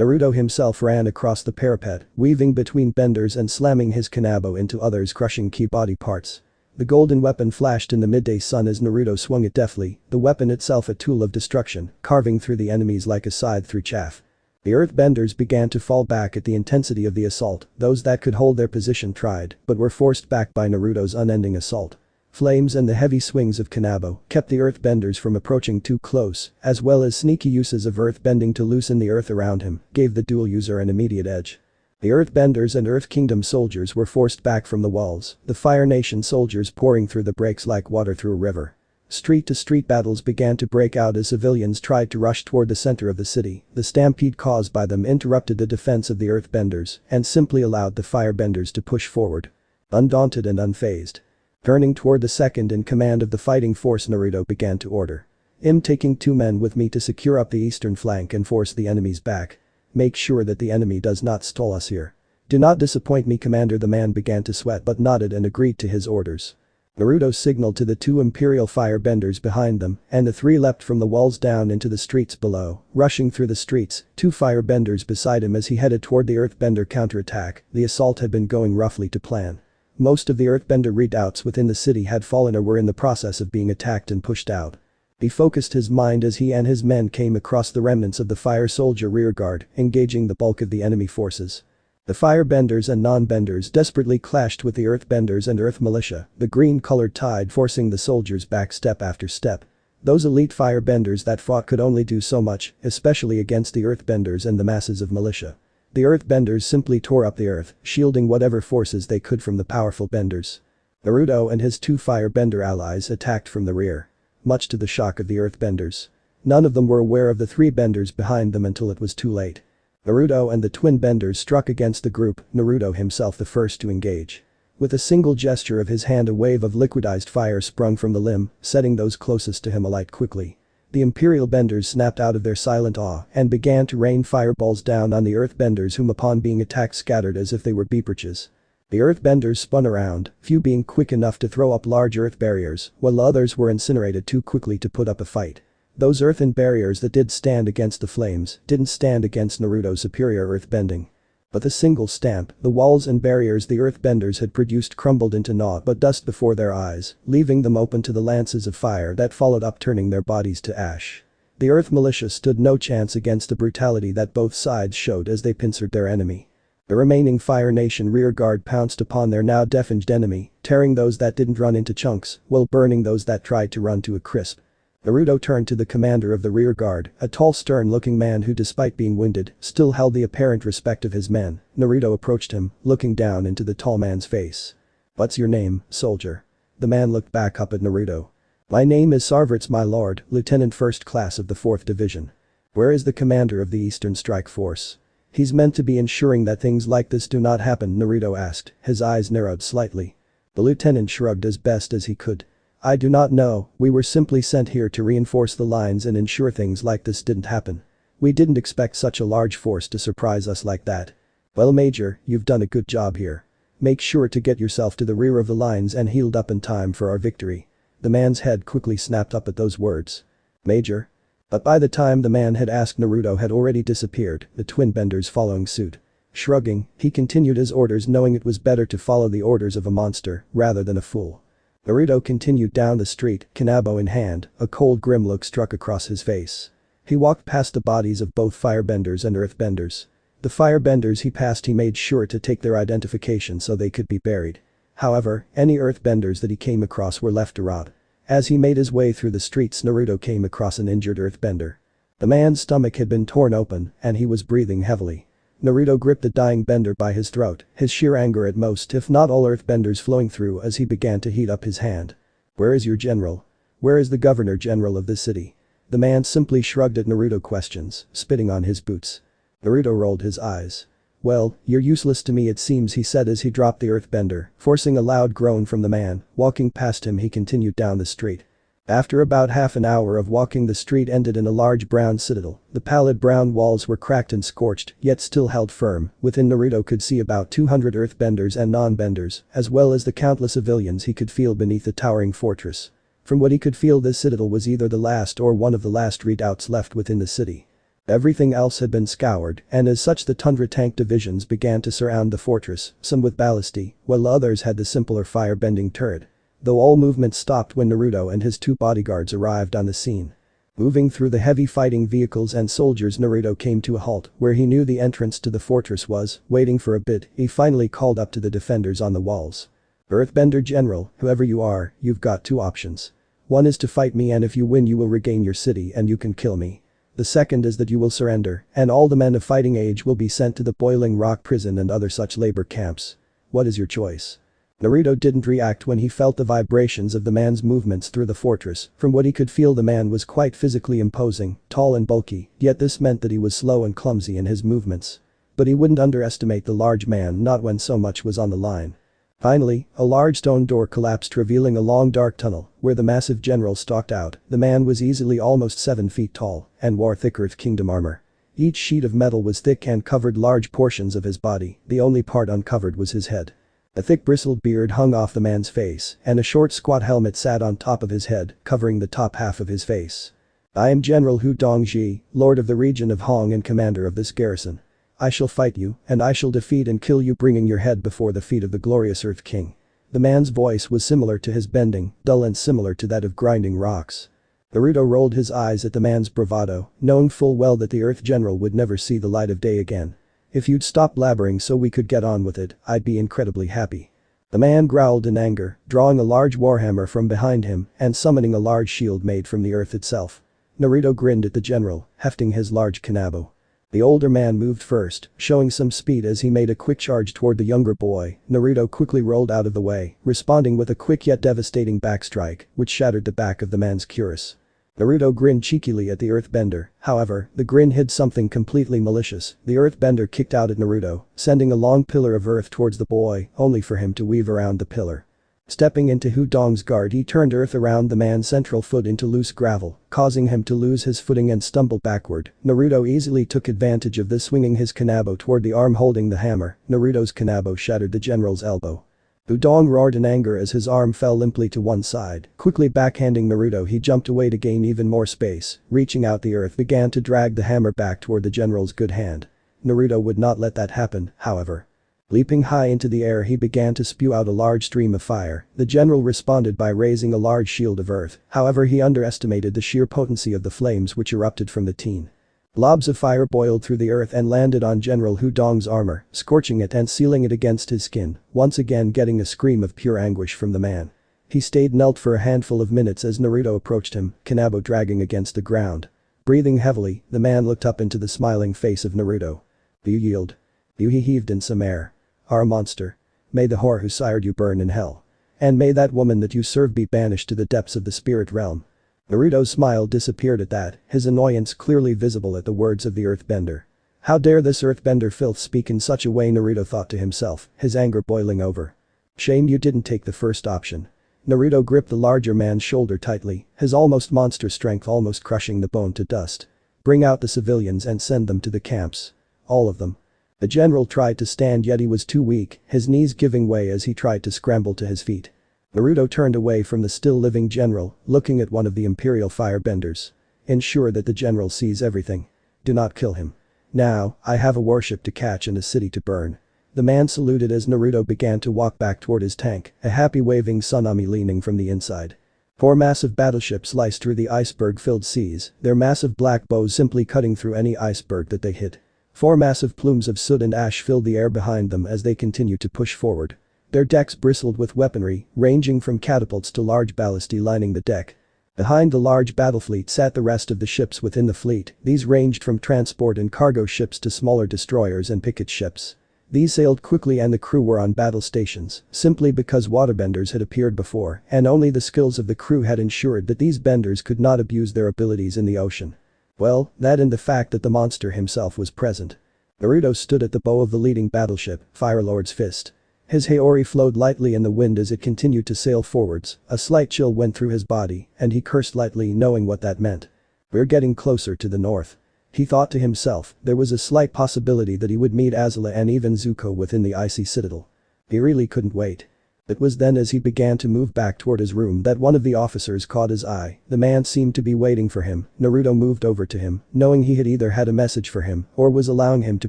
Naruto himself ran across the parapet, weaving between benders and slamming his kanabo into others, crushing key body parts. The golden weapon flashed in the midday sun as Naruto swung it deftly, the weapon itself a tool of destruction, carving through the enemies like a scythe through chaff. The earthbenders began to fall back at the intensity of the assault, those that could hold their position tried, but were forced back by Naruto's unending assault. Flames and the heavy swings of kanabo kept the earthbenders from approaching too close, as well as sneaky uses of earthbending to loosen the earth around him, gave the duel user an immediate edge. The earthbenders and Earth Kingdom soldiers were forced back from the walls, the Fire Nation soldiers pouring through the breaks like water through a river. Street-to-street battles began to break out as civilians tried to rush toward the center of the city. The stampede caused by them interrupted the defense of the earthbenders and simply allowed the firebenders to push forward. Undaunted and unfazed. Turning toward the second in command of the fighting force, Naruto began to order. "I'm taking 2 men with me to secure up the eastern flank and force the enemies back. Make sure that the enemy does not stall us here. Do not disappoint me, Commander." The man began to sweat but nodded and agreed to his orders. Naruto signaled to the 2 Imperial firebenders behind them, and the 3 leapt from the walls down into the streets below, rushing through the streets, 2 firebenders beside him as he headed toward the earthbender counterattack. The assault had been going roughly to plan. Most of the earthbender redoubts within the city had fallen or were in the process of being attacked and pushed out. He focused his mind as he and his men came across the remnants of the fire soldier rearguard, engaging the bulk of the enemy forces. The firebenders and non-benders desperately clashed with the earthbenders and earth militia, the green-colored tide forcing the soldiers back step after step. Those elite firebenders that fought could only do so much, especially against the earthbenders and the masses of militia. The earthbenders simply tore up the earth, shielding whatever forces they could from the powerful benders. Naruto and his 2 firebender allies attacked from the rear. Much to the shock of the earthbenders. None of them were aware of the 3 benders behind them until it was too late. Naruto and the twin benders struck against the group, Naruto himself the first to engage. With a single gesture of his hand, a wave of liquidized fire sprung from the limb, setting those closest to him alight quickly. The Imperial benders snapped out of their silent awe and began to rain fireballs down on the earthbenders, whom upon being attacked scattered as if they were beeperches. The earthbenders spun around, few being quick enough to throw up large earth barriers, while others were incinerated too quickly to put up a fight. Those earthen barriers that did stand against the flames didn't stand against Naruto's superior earthbending. But the single stamp, the walls and barriers the earthbenders had produced crumbled into naught but dust before their eyes, leaving them open to the lances of fire that followed up, turning their bodies to ash. The earth militia stood no chance against the brutality that both sides showed as they pincered their enemy. The remaining Fire Nation rearguard pounced upon their now deafened enemy, tearing those that didn't run into chunks, while burning those that tried to run to a crisp. Naruto turned to the commander of the rearguard, a tall stern-looking man who, despite being wounded, still held the apparent respect of his men. Naruto approached him, looking down into the tall man's face. "What's your name, soldier?" The man looked back up at Naruto. "My name is Sarverts, my lord, Lieutenant First Class of the 4th Division. Where is the commander of the Eastern Strike Force?" "He's meant to be ensuring that things like this do not happen," Naruto asked, his eyes narrowed slightly. The lieutenant shrugged as best as he could. "I do not know, we were simply sent here to reinforce the lines and ensure things like this didn't happen. We didn't expect such a large force to surprise us like that." "Well, Major, you've done a good job here. Make sure to get yourself to the rear of the lines and healed up in time for our victory." The man's head quickly snapped up at those words. "Major?" But by the time the man had asked, Naruto had already disappeared, the twin benders following suit. Shrugging, he continued his orders, knowing it was better to follow the orders of a monster rather than a fool. Naruto continued down the street, kanabo in hand, a cold grim look struck across his face. He walked past the bodies of both firebenders and earthbenders. The firebenders he passed, he made sure to take their identification so they could be buried. However, any earthbenders that he came across were left to rot. As he made his way through the streets, Naruto came across an injured earthbender. The man's stomach had been torn open and he was breathing heavily. Naruto gripped the dying bender by his throat, his sheer anger at most if not all earthbenders flowing through as he began to heat up his hand. "Where is your general? Where is the governor general of this city?" The man simply shrugged at Naruto questions, spitting on his boots. Naruto rolled his eyes. "Well, you're useless to me it seems," he said as he dropped the earthbender, forcing a loud groan from the man. Walking past him, he continued down the street. After about half an hour of walking, the street ended in a large brown citadel. The pallid brown walls were cracked and scorched, yet still held firm. Within, Naruto could see about 200 earthbenders and non-benders, as well as the countless civilians he could feel beneath the towering fortress. From what he could feel, this citadel was either the last or one of the last redoubts left within the city. Everything else had been scoured, and as such the tundra tank divisions began to surround the fortress, some with ballistae, while others had the simpler fire-bending turret. Though all movement stopped when Naruto and his two bodyguards arrived on the scene. Moving through the heavy fighting vehicles and soldiers, Naruto came to a halt where he knew the entrance to the fortress was. Waiting for a bit, he finally called up to the defenders on the walls. "Earthbender General, whoever you are, you've got two options. One is to fight me, and if you win you will regain your city and you can kill me. The second is that you will surrender, and all the men of fighting age will be sent to the Boiling Rock prison and other such labor camps. What is your choice?" Naruto didn't react when he felt the vibrations of the man's movements through the fortress. From what he could feel, the man was quite physically imposing, tall and bulky, yet this meant that he was slow and clumsy in his movements. But he wouldn't underestimate the large man, not when so much was on the line. Finally, a large stone door collapsed, revealing a long dark tunnel where the massive general stalked out. The man was easily almost 7 feet tall and wore thick Earth Kingdom armor. Each sheet of metal was thick and covered large portions of his body. The only part uncovered was his head. A thick bristled beard hung off the man's face, and a short squat helmet sat on top of his head, covering the top half of his face. "I am General Hu Dongji, Lord of the region of Hong and commander of this garrison. I shall fight you, and I shall defeat and kill you, bringing your head before the feet of the glorious Earth King." The man's voice was similar to his bending, dull and similar to that of grinding rocks. Naruto rolled his eyes at the man's bravado, knowing full well that the Earth General would never see the light of day again. "If you'd stop blabbering so we could get on with it, I'd be incredibly happy." The man growled in anger, drawing a large warhammer from behind him and summoning a large shield made from the earth itself. Naruto grinned at the general, hefting his large kanabo. The older man moved first, showing some speed as he made a quick charge toward the younger boy. Naruto quickly rolled out of the way, responding with a quick yet devastating backstrike, which shattered the back of the man's cuirass. Naruto grinned cheekily at the Earthbender, however, the grin hid something completely malicious. The Earthbender kicked out at Naruto, sending a long pillar of earth towards the boy, only for him to weave around the pillar. Stepping into Hu Dong's guard, he turned earth around the man's central foot into loose gravel, causing him to lose his footing and stumble backward. Naruto easily took advantage of this, swinging his kanabo toward the arm holding the hammer. Naruto's kanabo shattered the general's elbow. Hu Dong roared in anger as his arm fell limply to one side. Quickly backhanding Naruto, he jumped away to gain even more space. Reaching out, the earth began to drag the hammer back toward the general's good hand. Naruto would not let that happen, however. Leaping high into the air, he began to spew out a large stream of fire. The general responded by raising a large shield of earth, however he underestimated the sheer potency of the flames which erupted from the teen. Blobs of fire boiled through the earth and landed on General Hu Dong's armor, scorching it and sealing it against his skin, once again getting a scream of pure anguish from the man. He stayed knelt for a handful of minutes as Naruto approached him, kanabo dragging against the ground. Breathing heavily, the man looked up into the smiling face of Naruto. "Do you yield?" He heaved in some air. "Are a monster. May the whore who sired you burn in hell. And may that woman that you serve be banished to the depths of the spirit realm." Naruto's smile disappeared at that, his annoyance clearly visible at the words of the Earthbender. How dare this Earthbender filth speak in such a way, Naruto thought to himself, his anger boiling over. "Shame you didn't take the first option." Naruto gripped the larger man's shoulder tightly, his almost monster strength almost crushing the bone to dust. "Bring out the civilians and send them to the camps. All of them." The general tried to stand, yet he was too weak, his knees giving way as he tried to scramble to his feet. Naruto turned away from the still-living general, looking at one of the Imperial Firebenders. "Ensure that the general sees everything. Do not kill him. Now, I have a warship to catch and a city to burn." The man saluted as Naruto began to walk back toward his tank, a happy waving tsunami leaning from the inside. 4 massive battleships sliced through the iceberg-filled seas, their massive black bows simply cutting through any iceberg that they hit. 4 massive plumes of soot and ash filled the air behind them as they continued to push forward. Their decks bristled with weaponry, ranging from catapults to large ballistae lining the deck. Behind the large battle fleet sat the rest of the ships within the fleet. These ranged from transport and cargo ships to smaller destroyers and picket ships. These sailed quickly and the crew were on battle stations, simply because waterbenders had appeared before, and only the skills of the crew had ensured that these benders could not abuse their abilities in the ocean. Well, that and the fact that the monster himself was present. Naruto stood at the bow of the leading battleship, Firelord's Fist. His Haori flowed lightly in the wind as it continued to sail forwards. A slight chill went through his body, and he cursed lightly, knowing what that meant. "We're getting closer to the north." He thought to himself, there was a slight possibility that he would meet Azula and even Zuko within the icy citadel. He really couldn't wait. It was then as he began to move back toward his room that one of the officers caught his eye. The man seemed to be waiting for him. Naruto moved over to him, knowing he had either had a message for him or was allowing him to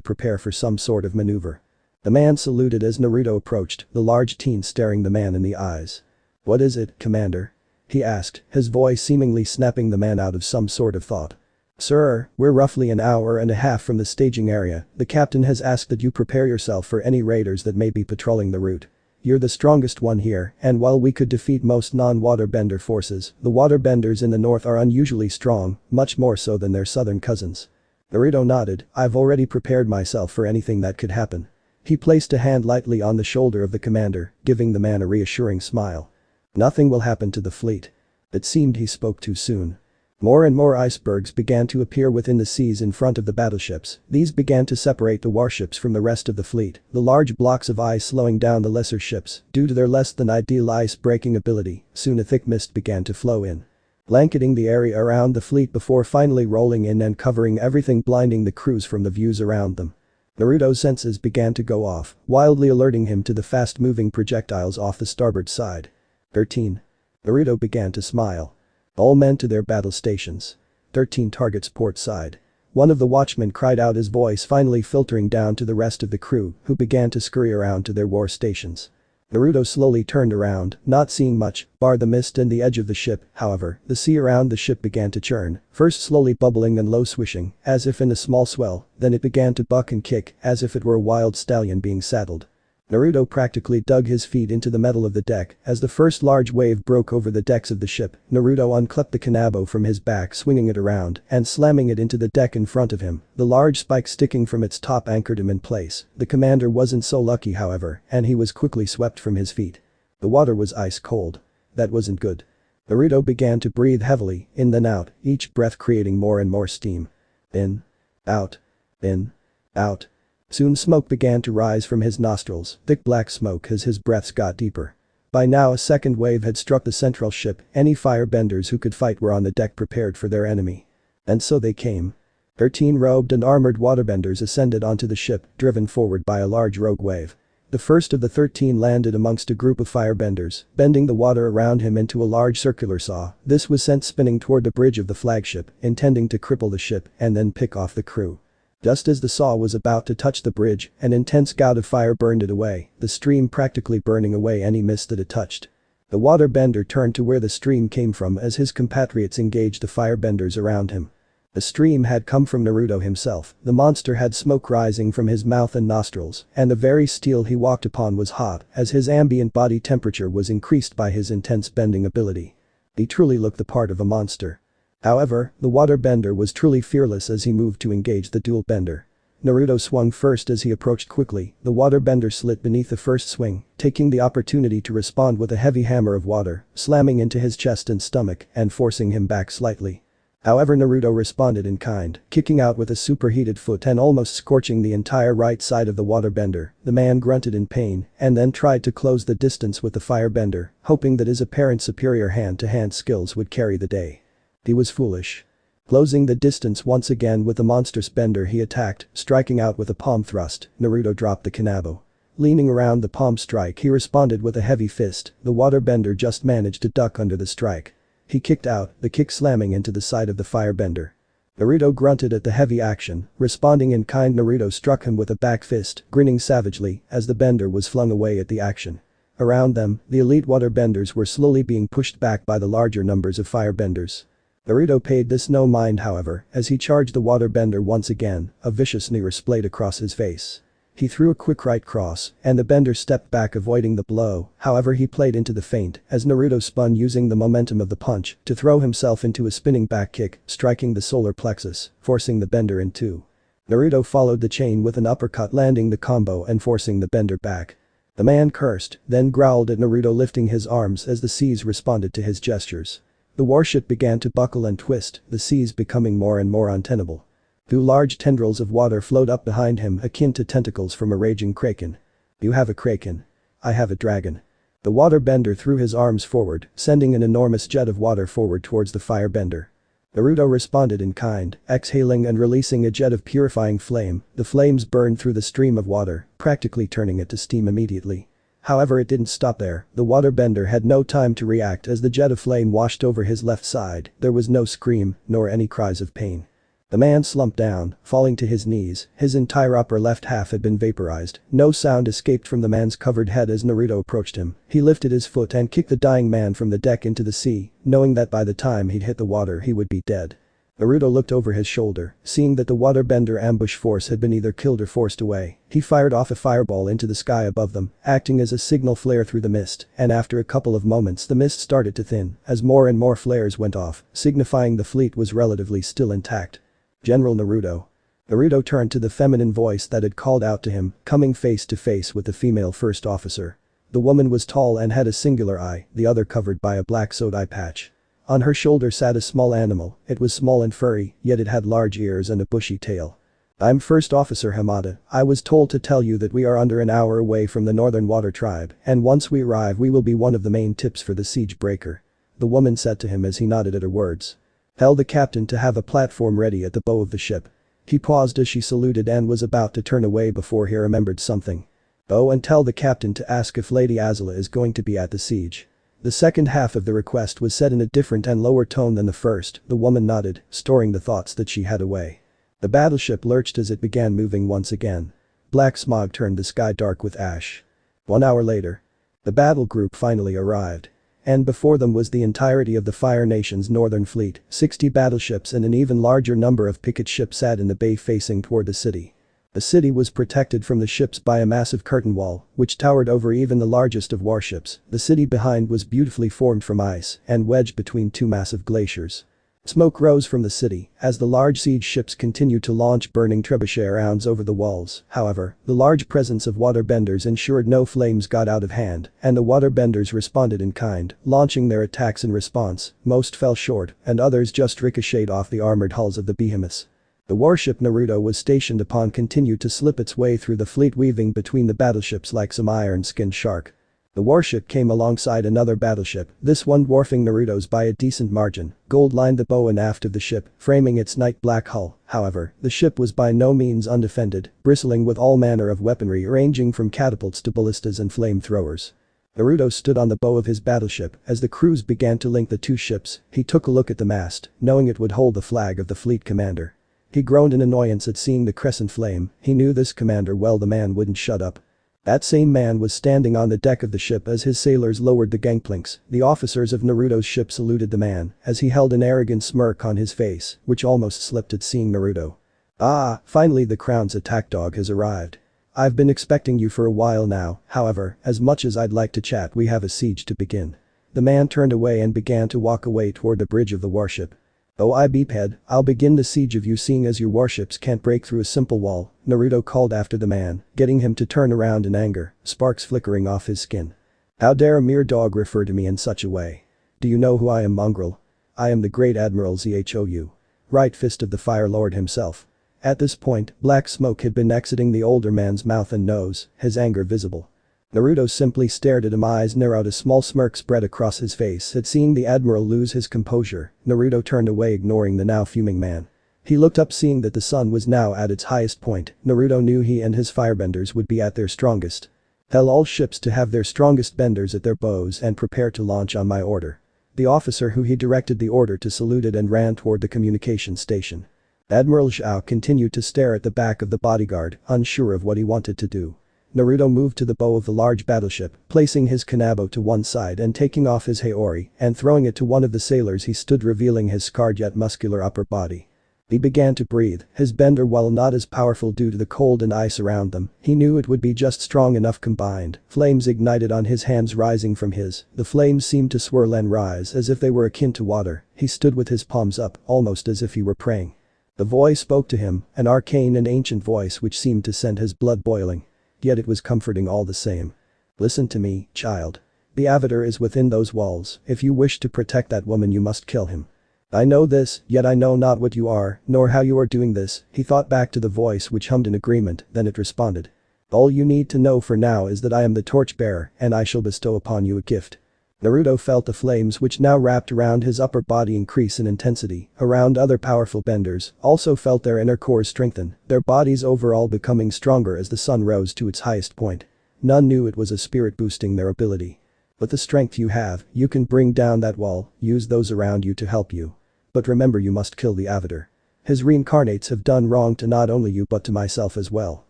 prepare for some sort of maneuver. The man saluted as Naruto approached, the large teen staring the man in the eyes. "What is it, Commander?" he asked, his voice seemingly snapping the man out of some sort of thought. "Sir, we're roughly an hour and a half from the staging area. The captain has asked that you prepare yourself for any raiders that may be patrolling the route. You're the strongest one here, and while we could defeat most non-waterbender forces, the waterbenders in the north are unusually strong, much more so than their southern cousins." Naruto nodded. "I've already prepared myself for anything that could happen." He placed a hand lightly on the shoulder of the commander, giving the man a reassuring smile. "Nothing will happen to the fleet." It seemed he spoke too soon. More and more icebergs began to appear within the seas in front of the battleships. These began to separate the warships from the rest of the fleet, the large blocks of ice slowing down the lesser ships due to their less than ideal ice-breaking ability. Soon a thick mist began to flow in, blanketing the area around the fleet before finally rolling in and covering everything, blinding the crews from the views around them. Naruto's senses began to go off, wildly alerting him to the fast-moving projectiles off the starboard side. 13. Naruto began to smile. All men to their battle stations. 13 targets port side. One of the watchmen cried out, his voice finally filtering down to the rest of the crew, who began to scurry around to their war stations. Naruto slowly turned around, not seeing much, bar the mist and the edge of the ship. However, the sea around the ship began to churn, first slowly bubbling and low swishing, as if in a small swell, then it began to buck and kick, as if it were a wild stallion being saddled. Naruto practically dug his feet into the metal of the deck as the first large wave broke over the decks of the ship. Naruto unclipped the kanabo from his back, swinging it around and slamming it into the deck in front of him. The large spike sticking from its top anchored him in place. The commander wasn't so lucky, however, and he was quickly swept from his feet. The water was ice cold. That wasn't good. Naruto began to breathe heavily, in then out, each breath creating more and more steam. In. Out. In. Out. Soon smoke began to rise from his nostrils, thick black smoke as his breaths got deeper. By now a second wave had struck the central ship. Any firebenders who could fight were on the deck prepared for their enemy. And so they came. 13 robed and armored waterbenders ascended onto the ship, driven forward by a large rogue wave. The first of the 13 landed amongst a group of firebenders, bending the water around him into a large circular saw. This was sent spinning toward the bridge of the flagship, intending to cripple the ship and then pick off the crew. Just as the saw was about to touch the bridge, an intense gout of fire burned it away, the stream practically burning away any mist that it touched. The waterbender turned to where the stream came from as his compatriots engaged the firebenders around him. The stream had come from Naruto himself. The monster had smoke rising from his mouth and nostrils, and the very steel he walked upon was hot as his ambient body temperature was increased by his intense bending ability. He truly looked the part of a monster. However, the waterbender was truly fearless as he moved to engage the dual bender. Naruto swung first as he approached quickly. The waterbender slit beneath the first swing, taking the opportunity to respond with a heavy hammer of water, slamming into his chest and stomach and forcing him back slightly. However, Naruto responded in kind, kicking out with a superheated foot and almost scorching the entire right side of the waterbender. The man grunted in pain and then tried to close the distance with the firebender, hoping that his apparent superior hand-to-hand skills would carry the day. He was foolish. Closing the distance once again with the monstrous bender, he attacked, striking out with a palm thrust. Naruto dropped the kanabo. Leaning around the palm strike, he responded with a heavy fist. The waterbender just managed to duck under the strike. He kicked out, the kick slamming into the side of the firebender. Naruto grunted at the heavy action, responding in kind. Naruto struck him with a back fist, grinning savagely as the bender was flung away at the action. Around them, the elite waterbenders were slowly being pushed back by the larger numbers of firebenders. Naruto paid this no mind, however, as he charged the waterbender once again, a vicious sneer splayed across his face. He threw a quick right cross, and the bender stepped back, avoiding the blow. However, he played into the feint as Naruto spun, using the momentum of the punch to throw himself into a spinning back kick, striking the solar plexus, forcing the bender in two. Naruto followed the chain with an uppercut, landing the combo and forcing the bender back. The man cursed, then growled at Naruto, lifting his arms as the seas responded to his gestures. The warship began to buckle and twist, the seas becoming more and more untenable. Two large tendrils of water flowed up behind him, akin to tentacles from a raging kraken. "You have a kraken. I have a dragon." The waterbender threw his arms forward, sending an enormous jet of water forward towards the firebender. Naruto responded in kind, exhaling and releasing a jet of purifying flame. The flames burned through the stream of water, practically turning it to steam immediately. However, it didn't stop there. The waterbender had no time to react as the jet of flame washed over his left side. There was no scream, nor any cries of pain. The man slumped down, falling to his knees. His entire upper left half had been vaporized. No sound escaped from the man's covered head as Naruto approached him. He lifted his foot and kicked the dying man from the deck into the sea, knowing that by the time he'd hit the water he would be dead. Naruto looked over his shoulder, seeing that the waterbender ambush force had been either killed or forced away. He fired off a fireball into the sky above them, acting as a signal flare through the mist, and after a couple of moments the mist started to thin as more and more flares went off, signifying the fleet was relatively still intact. General Naruto. Naruto turned to the feminine voice that had called out to him, coming face to face with the female first officer. The woman was tall and had a singular eye, the other covered by a black sewed eye patch. On her shoulder sat a small animal. It was small and furry, yet it had large ears and a bushy tail. "I'm First Officer Hinata. I was told to tell you that we are under an hour away from the Northern Water Tribe, and once we arrive we will be one of the main tips for the siege breaker," the woman said to him as he nodded at her words. "Tell the captain to have a platform ready at the bow of the ship." He paused as she saluted and was about to turn away before he remembered something. "Oh, and tell the captain to ask if Lady Azula is going to be at the siege." The second half of the request was said in a different and lower tone than the first. The woman nodded, storing the thoughts that she had away. The battleship lurched as it began moving once again. Black smog turned the sky dark with ash. 1 hour later. The battle group finally arrived. And before them was the entirety of the Fire Nation's northern fleet. 60 battleships and an even larger number of picket ships sat in the bay facing toward the city. The city was protected from the ships by a massive curtain wall, which towered over even the largest of warships. The city behind was beautifully formed from ice and wedged between two massive glaciers. Smoke rose from the city as the large siege ships continued to launch burning trebuchet rounds over the walls. However, the large presence of waterbenders ensured no flames got out of hand, and the waterbenders responded in kind, launching their attacks in response. Most fell short, and others just ricocheted off the armored hulls of the behemoths. The warship Naruto was stationed upon continued to slip its way through the fleet, weaving between the battleships like some iron-skinned shark. The warship came alongside another battleship, this one dwarfing Naruto's by a decent margin. Gold lined the bow and aft of the ship, framing its night black hull. However, the ship was by no means undefended, bristling with all manner of weaponry ranging from catapults to ballistas and flamethrowers. Naruto stood on the bow of his battleship as the crews began to link the two ships. He took a look at the mast, knowing it would hold the flag of the fleet commander. He groaned in annoyance at seeing the crescent flame. He knew this commander well. The man wouldn't shut up. That same man was standing on the deck of the ship as his sailors lowered the gangplanks. The officers of Naruto's ship saluted the man as he held an arrogant smirk on his face, which almost slipped at seeing Naruto. "Ah, finally the Crown's attack dog has arrived. I've been expecting you for a while now. However, as much as I'd like to chat, we have a siege to begin." The man turned away and began to walk away toward the bridge of the warship. "Oh, I beephead, I'll begin the siege of you seeing as your warships can't break through a simple wall," Naruto called after the man, getting him to turn around in anger, sparks flickering off his skin. "How dare a mere dog refer to me in such a way? Do you know who I am, mongrel? I am the Great Admiral Zhou. Right Fist of the Fire Lord himself." At this point, black smoke had been exiting the older man's mouth and nose, his anger visible. Naruto simply stared at him, eyes narrowed, a small smirk spread across his face at seeing the admiral lose his composure. Naruto turned away, ignoring the now fuming man. He looked up, seeing that the sun was now at its highest point. Naruto knew he and his firebenders would be at their strongest. "Tell all ships to have their strongest benders at their bows and prepare to launch on my order." The officer who he directed the order to saluted and ran toward the communication station. Admiral Zhou continued to stare at the back of the bodyguard, unsure of what he wanted to do. Naruto moved to the bow of the large battleship, placing his kanabo to one side and taking off his haori and throwing it to one of the sailors. He stood, revealing his scarred yet muscular upper body. He began to breathe, his bender, while not as powerful due to the cold and ice around them, he knew it would be just strong enough combined. Flames ignited on his hands rising from his. The flames seemed to swirl and rise as if they were akin to water. He stood with his palms up, almost as if he were praying. The voice spoke to him, an arcane and ancient voice which seemed to send his blood boiling. Yet it was comforting all the same. "Listen to me, child. The Avatar is within those walls. If you wish to protect that woman, you must kill him. I know this, yet I know not what you are, nor how you are doing this." He thought back to the voice which hummed in agreement, then it responded. "All you need to know for now is that I am the torchbearer, and I shall bestow upon you a gift." Naruto felt the flames which now wrapped around his upper body increase in intensity. Around other powerful benders also felt their inner cores strengthen, their bodies overall becoming stronger as the sun rose to its highest point. None knew it was a spirit boosting their ability. With the strength you have, you can bring down that wall, use those around you to help you. But remember, you must kill the Avatar. His reincarnates have done wrong to not only you but to myself as well.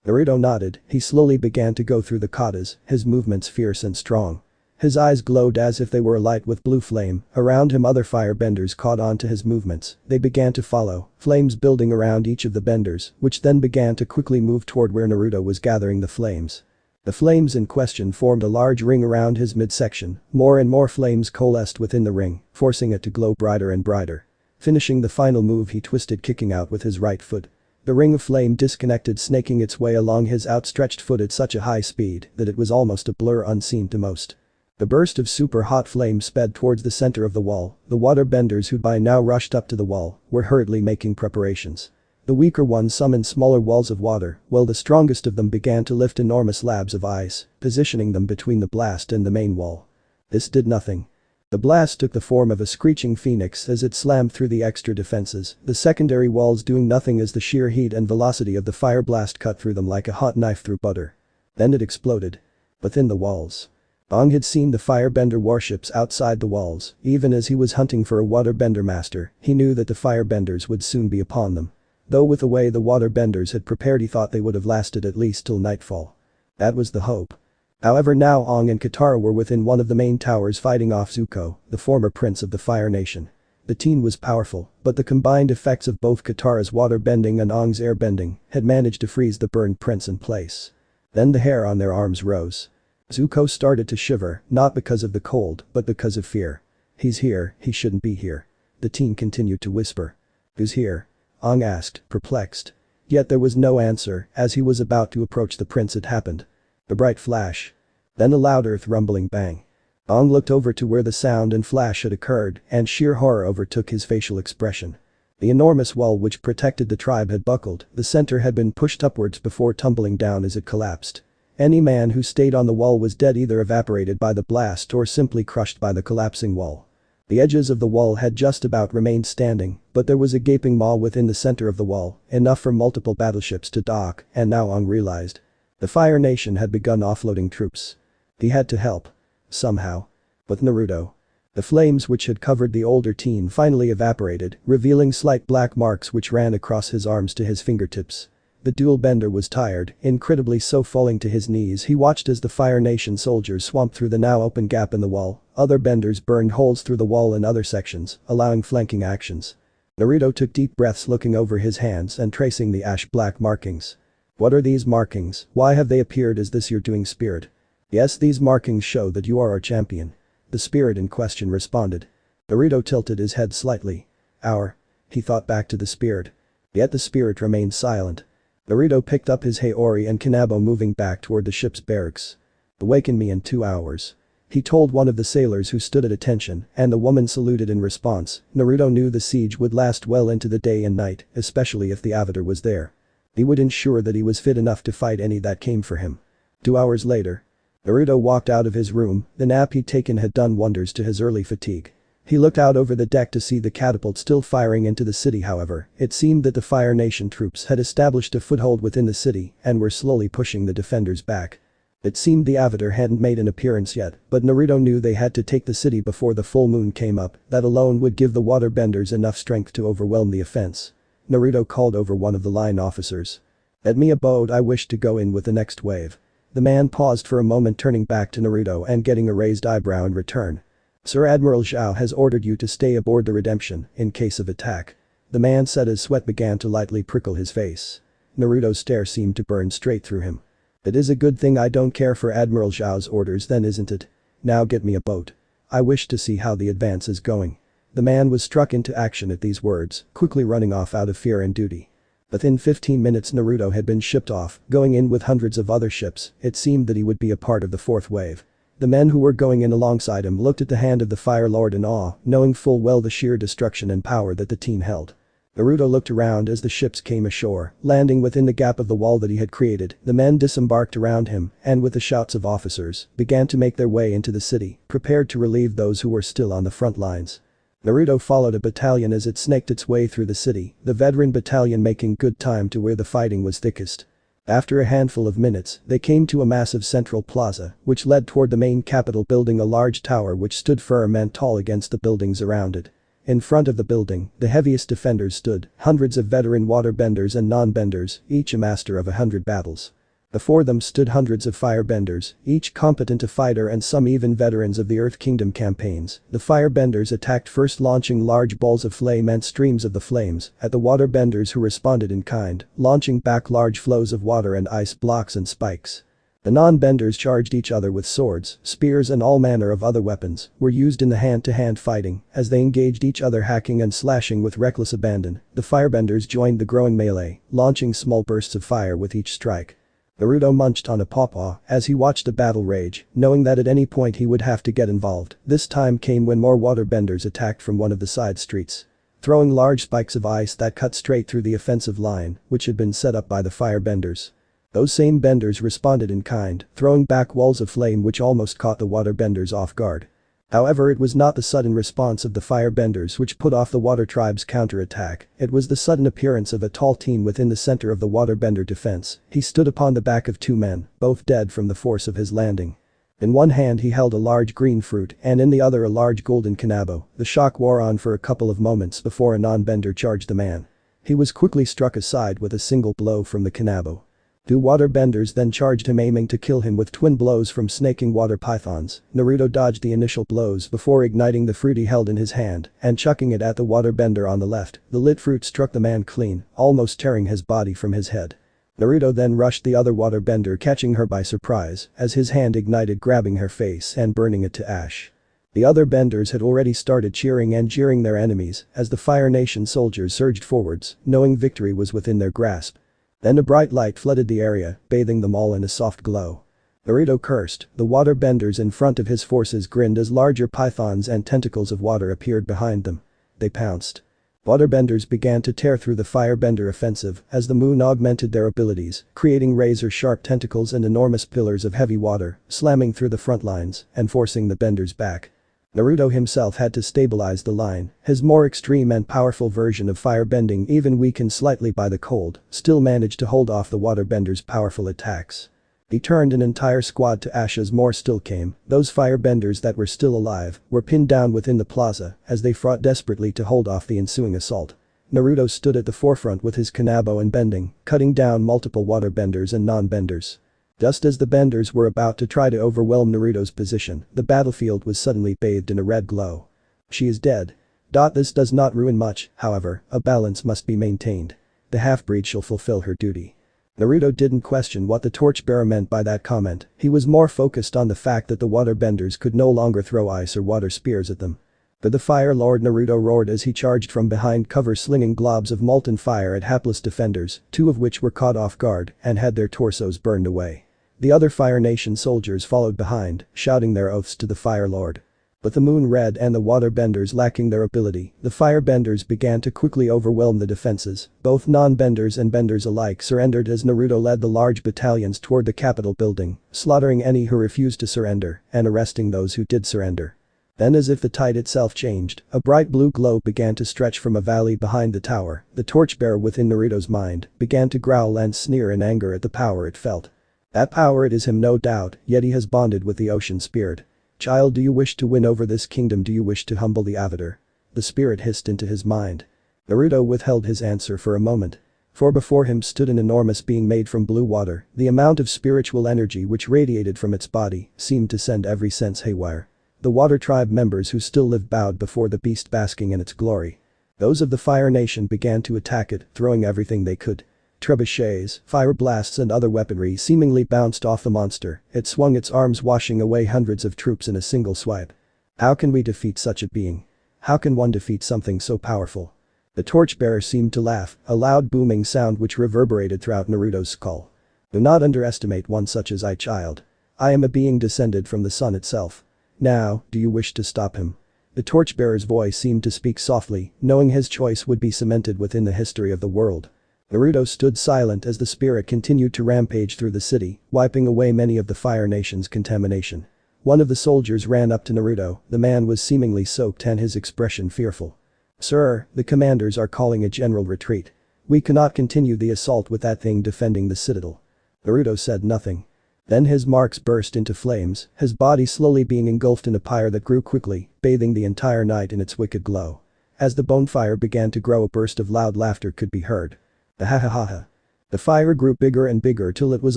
Naruto nodded, he slowly began to go through the katas, his movements fierce and strong. His eyes glowed as if they were alight with blue flame, around him other firebenders caught on to his movements, they began to follow, flames building around each of the benders, which then began to quickly move toward where Naruto was gathering the flames. The flames in question formed a large ring around his midsection, more and more flames coalesced within the ring, forcing it to glow brighter and brighter. Finishing the final move, he twisted, kicking out with his right foot. The ring of flame disconnected, snaking its way along his outstretched foot at such a high speed that it was almost a blur unseen to most. The burst of super hot flame sped towards the center of the wall, the water benders who by now rushed up to the wall were hurriedly making preparations. The weaker ones summoned smaller walls of water, while the strongest of them began to lift enormous slabs of ice, positioning them between the blast and the main wall. This did nothing. The blast took the form of a screeching phoenix as it slammed through the extra defenses, the secondary walls doing nothing as the sheer heat and velocity of the fire blast cut through them like a hot knife through butter. Then it exploded. Within the walls. Aang had seen the firebender warships outside the walls, even as he was hunting for a waterbender master, he knew that the firebenders would soon be upon them. Though with the way the waterbenders had prepared, he thought they would have lasted at least till nightfall. That was the hope. However, now Aang and Katara were within one of the main towers fighting off Zuko, the former prince of the Fire Nation. The team was powerful, but the combined effects of both Katara's waterbending and Aang's airbending had managed to freeze the burned prince in place. Then the hair on their arms rose. Zuko started to shiver, not because of the cold, but because of fear. He's here, he shouldn't be here. The team continued to whisper. Who's here? Aang asked, perplexed. Yet there was no answer, as he was about to approach the prince. It happened. A bright flash. Then a loud earth-rumbling bang. Aang looked over to where the sound and flash had occurred, and sheer horror overtook his facial expression. The enormous wall which protected the tribe had buckled, the center had been pushed upwards before tumbling down as it collapsed. Any man who stayed on the wall was dead, either evaporated by the blast or simply crushed by the collapsing wall. The edges of the wall had just about remained standing, but there was a gaping maw within the center of the wall, enough for multiple battleships to dock, and now Aang realized. The Fire Nation had begun offloading troops. He had to help. Somehow. With Naruto. The flames which had covered the older teen finally evaporated, revealing slight black marks which ran across his arms to his fingertips. The dual bender was tired, incredibly so. Falling to his knees, he watched as the Fire Nation soldiers swamped through the now open gap in the wall. Other benders burned holes through the wall in other sections, allowing flanking actions. Naruto took deep breaths, looking over his hands and tracing the ash-black markings. What are these markings? Why have they appeared? Is this your doing, spirit? Yes, these markings show that you are our champion. The spirit in question responded. Naruto tilted his head slightly. Our. He thought back to the spirit. Yet the spirit remained silent. Naruto picked up his Haori and Kanabo, moving back toward the ship's barracks. Awaken me in 2 hours. He told one of the sailors who stood at attention, and the woman saluted in response. Naruto knew the siege would last well into the day and night, especially if the Avatar was there. He would ensure that he was fit enough to fight any that came for him. 2 hours later. Naruto walked out of his room, the nap he'd taken had done wonders to his early fatigue. He looked out over the deck to see the catapult still firing into the city. However, it seemed that the Fire Nation troops had established a foothold within the city and were slowly pushing the defenders back. It seemed the Avatar hadn't made an appearance yet, but Naruto knew they had to take the city before the full moon came up. That alone would give the waterbenders enough strength to overwhelm the offense. Naruto called over one of the line officers. Get me a boat, I wish to go in with the next wave. The man paused for a moment, turning back to Naruto and getting a raised eyebrow in return. Sir Admiral Zhao has ordered you to stay aboard the Redemption in case of attack. The man said as sweat began to lightly prickle his face. Naruto's stare seemed to burn straight through him. It is a good thing I don't care for Admiral Zhao's orders then, isn't it? Now get me a boat. I wish to see how the advance is going. The man was struck into action at these words, quickly running off out of fear and duty. Within 15 minutes Naruto had been shipped off, going in with hundreds of other ships. It seemed that he would be a part of the fourth wave. The men who were going in alongside him looked at the hand of the Fire Lord in awe, knowing full well the sheer destruction and power that the team held. Naruto looked around as the ships came ashore, landing within the gap of the wall that he had created. The men disembarked around him, and with the shouts of officers, began to make their way into the city, prepared to relieve those who were still on the front lines. Naruto followed a battalion as it snaked its way through the city, the veteran battalion making good time to where the fighting was thickest. After a handful of minutes, they came to a massive central plaza, which led toward the main capital building, a large tower which stood firm and tall against the buildings around it. In front of the building, the heaviest defenders stood, hundreds of veteran waterbenders and non-benders, each a master of 100 battles. Before them stood hundreds of firebenders, each competent a fighter and some even veterans of the Earth Kingdom campaigns. The firebenders attacked first, launching large balls of flame and streams of the flames at the waterbenders, who responded in kind, launching back large flows of water and ice blocks and spikes. The non-benders charged each other with swords, spears and all manner of other weapons were used in the hand-to-hand fighting as they engaged each other, hacking and slashing with reckless abandon. The firebenders joined the growing melee, launching small bursts of fire with each strike. Naruto munched on a pawpaw as he watched the battle rage, knowing that at any point he would have to get involved. This time came when more waterbenders attacked from one of the side streets, throwing large spikes of ice that cut straight through the offensive line, which had been set up by the firebenders. Those same benders responded in kind, throwing back walls of flame which almost caught the waterbenders off guard. However, it was not the sudden response of the firebenders which put off the water tribe's counterattack, it was the sudden appearance of a tall teen within the center of the waterbender defense. He stood upon the back of two men, both dead from the force of his landing. In one hand he held a large green fruit and in the other a large golden kanabo. The shock wore on for a couple of moments before a non-bender charged the man. He was quickly struck aside with a single blow from the kanabo. Two waterbenders then charged him, aiming to kill him with twin blows from snaking water pythons. Naruto dodged the initial blows before igniting the fruit he held in his hand and chucking it at the waterbender on the left. The lit fruit struck the man clean, almost tearing his body from his head. Naruto then rushed the other waterbender, catching her by surprise as his hand ignited, grabbing her face and burning it to ash. The other benders had already started cheering and jeering their enemies as the Fire Nation soldiers surged forwards, knowing victory was within their grasp. Then a bright light flooded the area, bathing them all in a soft glow. Naruto cursed. The waterbenders in front of his forces grinned as larger pythons and tentacles of water appeared behind them. They pounced. Waterbenders began to tear through the firebender offensive as the moon augmented their abilities, creating razor-sharp tentacles and enormous pillars of heavy water, slamming through the front lines and forcing the benders back. Naruto himself had to stabilize the line. His more extreme and powerful version of firebending, even weakened slightly by the cold, still managed to hold off the waterbenders' powerful attacks. He turned an entire squad to ash as more still came. Those firebenders that were still alive were pinned down within the plaza as they fought desperately to hold off the ensuing assault. Naruto stood at the forefront with his kanabo and bending, cutting down multiple waterbenders and non-benders. Just as the benders were about to try to overwhelm Naruto's position, the battlefield was suddenly bathed in a red glow. She is dead. This does not ruin much, however, a balance must be maintained. The half-breed shall fulfill her duty. Naruto didn't question what the torchbearer meant by that comment, he was more focused on the fact that the waterbenders could no longer throw ice or water spears at them. For the Fire Lord, Naruto roared as he charged from behind cover, slinging globs of molten fire at hapless defenders, two of which were caught off guard and had their torsos burned away. The other Fire Nation soldiers followed behind, shouting their oaths to the Fire Lord. With the moon red and the waterbenders lacking their ability, the firebenders began to quickly overwhelm the defenses. Both non-benders and benders alike surrendered as Naruto led the large battalions toward the capital building, slaughtering any who refused to surrender and arresting those who did surrender. Then, as if the tide itself changed, a bright blue glow began to stretch from a valley behind the tower. The torchbearer within Naruto's mind began to growl and sneer in anger at the power it felt. That power, it is him no doubt, yet he has bonded with the ocean spirit. Child, do you wish to win over this kingdom? Do you wish to humble the Avatar? The spirit hissed into his mind. Naruto withheld his answer for a moment. For before him stood an enormous being made from blue water. The amount of spiritual energy which radiated from its body seemed to send every sense haywire. The water tribe members who still lived bowed before the beast, basking in its glory. Those of the Fire Nation began to attack it, throwing everything they could. Trebuchets, fire blasts and other weaponry seemingly bounced off the monster. It swung its arms, washing away hundreds of troops in a single swipe. How can we defeat such a being? How can one defeat something so powerful? The torchbearer seemed to laugh, a loud booming sound which reverberated throughout Naruto's skull. Do not underestimate one such as I, child. I am a being descended from the sun itself. Now, do you wish to stop him? The torchbearer's voice seemed to speak softly, knowing his choice would be cemented within the history of the world. Naruto stood silent as the spirit continued to rampage through the city, wiping away many of the Fire Nation's contamination. One of the soldiers ran up to Naruto. The man was seemingly soaked and his expression fearful. Sir, the commanders are calling a general retreat. We cannot continue the assault with that thing defending the citadel. Naruto said nothing. Then his marks burst into flames, his body slowly being engulfed in a pyre that grew quickly, bathing the entire night in its wicked glow. As the bonfire began to grow, a burst of loud laughter could be heard. Ha ha ha ha. The fire grew bigger and bigger till it was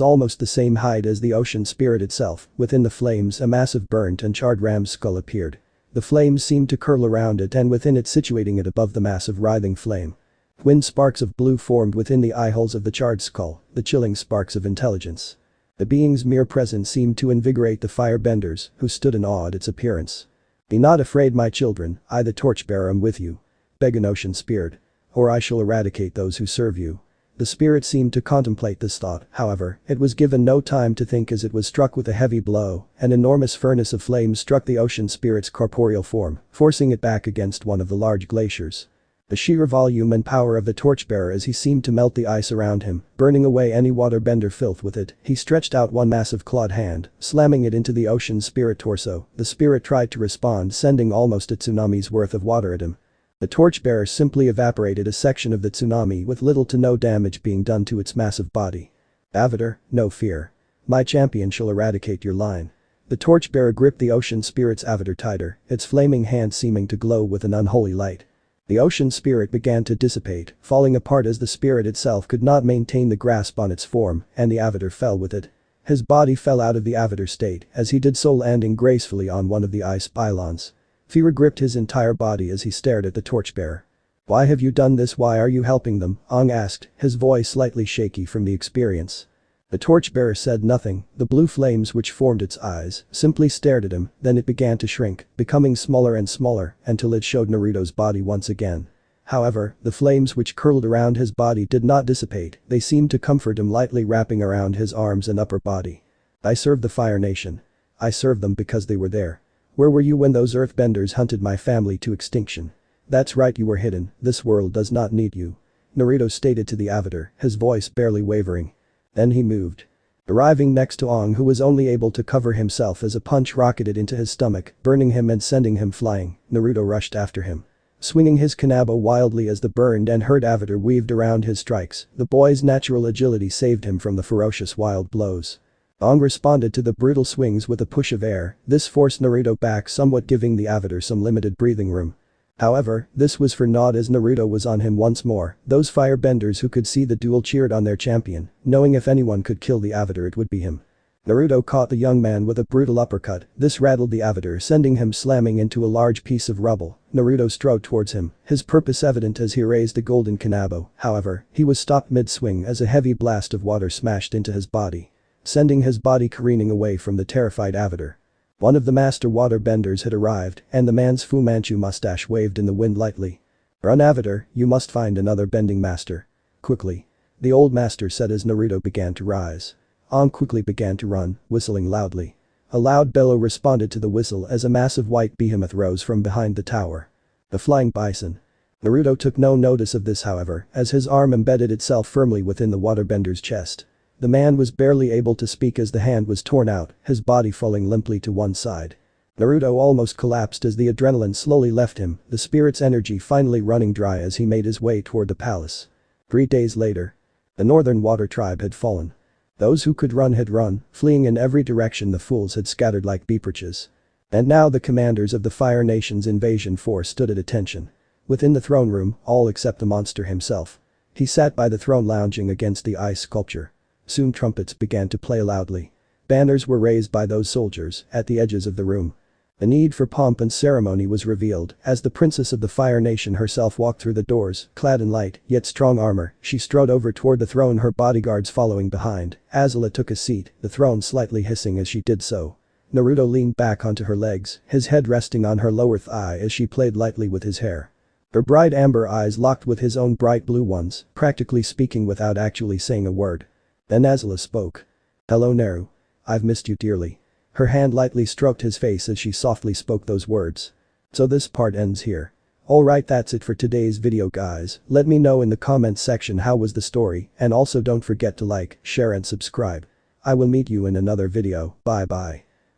almost the same height as the ocean spirit itself. Within the flames, a massive burnt and charred ram's skull appeared. The flames seemed to curl around it, and within it, situating it above the massive writhing flame. Twin sparks of blue formed within the eye holes of the charred skull, the chilling sparks of intelligence. The being's mere presence seemed to invigorate the firebenders, who stood in awe at its appearance. Be not afraid, my children, I the torchbearer am with you. Beg an ocean spirit. Or I shall eradicate those who serve you. The spirit seemed to contemplate this thought, however, it was given no time to think as it was struck with a heavy blow. An enormous furnace of flames struck the ocean spirit's corporeal form, forcing it back against one of the large glaciers. The sheer volume and power of the torchbearer as he seemed to melt the ice around him, burning away any waterbender filth with it, he stretched out one massive clawed hand, slamming it into the ocean spirit torso. The spirit tried to respond, sending almost a tsunami's worth of water at him. The torchbearer simply evaporated a section of the tsunami with little to no damage being done to its massive body. Avatar, no fear. My champion shall eradicate your line. The torchbearer gripped the ocean spirit's avatar tighter, its flaming hand seeming to glow with an unholy light. The ocean spirit began to dissipate, falling apart as the spirit itself could not maintain the grasp on its form, and the avatar fell with it. His body fell out of the avatar state, as he did so landing gracefully on one of the ice pylons. Fear gripped his entire body as he stared at the torchbearer. Why have you done this? Why are you helping them? Ong asked, his voice slightly shaky from the experience. The torchbearer said nothing. The blue flames which formed its eyes simply stared at him, then it began to shrink, becoming smaller and smaller until it showed Naruto's body once again. However, the flames which curled around his body did not dissipate, they seemed to comfort him, lightly wrapping around his arms and upper body. I serve the Fire Nation. I served them because they were there. Where were you when those earthbenders hunted my family to extinction? That's right, you were hidden, this world does not need you. Naruto stated to the avatar, his voice barely wavering. Then he moved. Arriving next to Ong, who was only able to cover himself as a punch rocketed into his stomach, burning him and sending him flying, Naruto rushed after him. Swinging his kanabo wildly as the burned and hurt avatar weaved around his strikes, the boy's natural agility saved him from the ferocious wild blows. Ong responded to the brutal swings with a push of air, this forced Naruto back somewhat, giving the avatar some limited breathing room. However, this was for naught as Naruto was on him once more. Those firebenders who could see the duel cheered on their champion, knowing if anyone could kill the avatar it would be him. Naruto caught the young man with a brutal uppercut, this rattled the avatar, sending him slamming into a large piece of rubble. Naruto strode towards him, his purpose evident as he raised the golden kanabo. However, he was stopped mid-swing as a heavy blast of water smashed into his body, sending his body careening away from the terrified avatar. One of the master waterbenders had arrived, and the man's Fu Manchu mustache waved in the wind lightly. Run, avatar, you must find another bending master. Quickly. The old master said as Naruto began to rise. Ong quickly began to run, whistling loudly. A loud bellow responded to the whistle as a massive white behemoth rose from behind the tower. The flying bison. Naruto took no notice of this, however, as his arm embedded itself firmly within the waterbender's chest. The man was barely able to speak as the hand was torn out, his body falling limply to one side. Naruto almost collapsed as the adrenaline slowly left him, the spirit's energy finally running dry as he made his way toward the palace. 3 days later. The Northern Water Tribe had fallen. Those who could run had run, fleeing in every direction. The fools had scattered like beepriches. And now the commanders of the Fire Nation's invasion force stood at attention. Within the throne room, all except the monster himself. He sat by the throne lounging against the ice sculpture. Soon trumpets began to play loudly. Banners were raised by those soldiers at the edges of the room. The need for pomp and ceremony was revealed as the princess of the Fire Nation herself walked through the doors, clad in light yet strong armor. She strode over toward the throne, her bodyguards following behind. Azula took a seat, the throne slightly hissing as she did so. Naruto leaned back onto her legs, his head resting on her lower thigh as she played lightly with his hair. Her bright amber eyes locked with his own bright blue ones, practically speaking without actually saying a word. Then Azula spoke. Hello Naru. I've missed you dearly. Her hand lightly stroked his face as she softly spoke those words. So this part ends here. Alright, that's it for today's video guys. Let me know in the comments section how was the story, and also don't forget to like, share and subscribe. I will meet you in another video. Bye bye.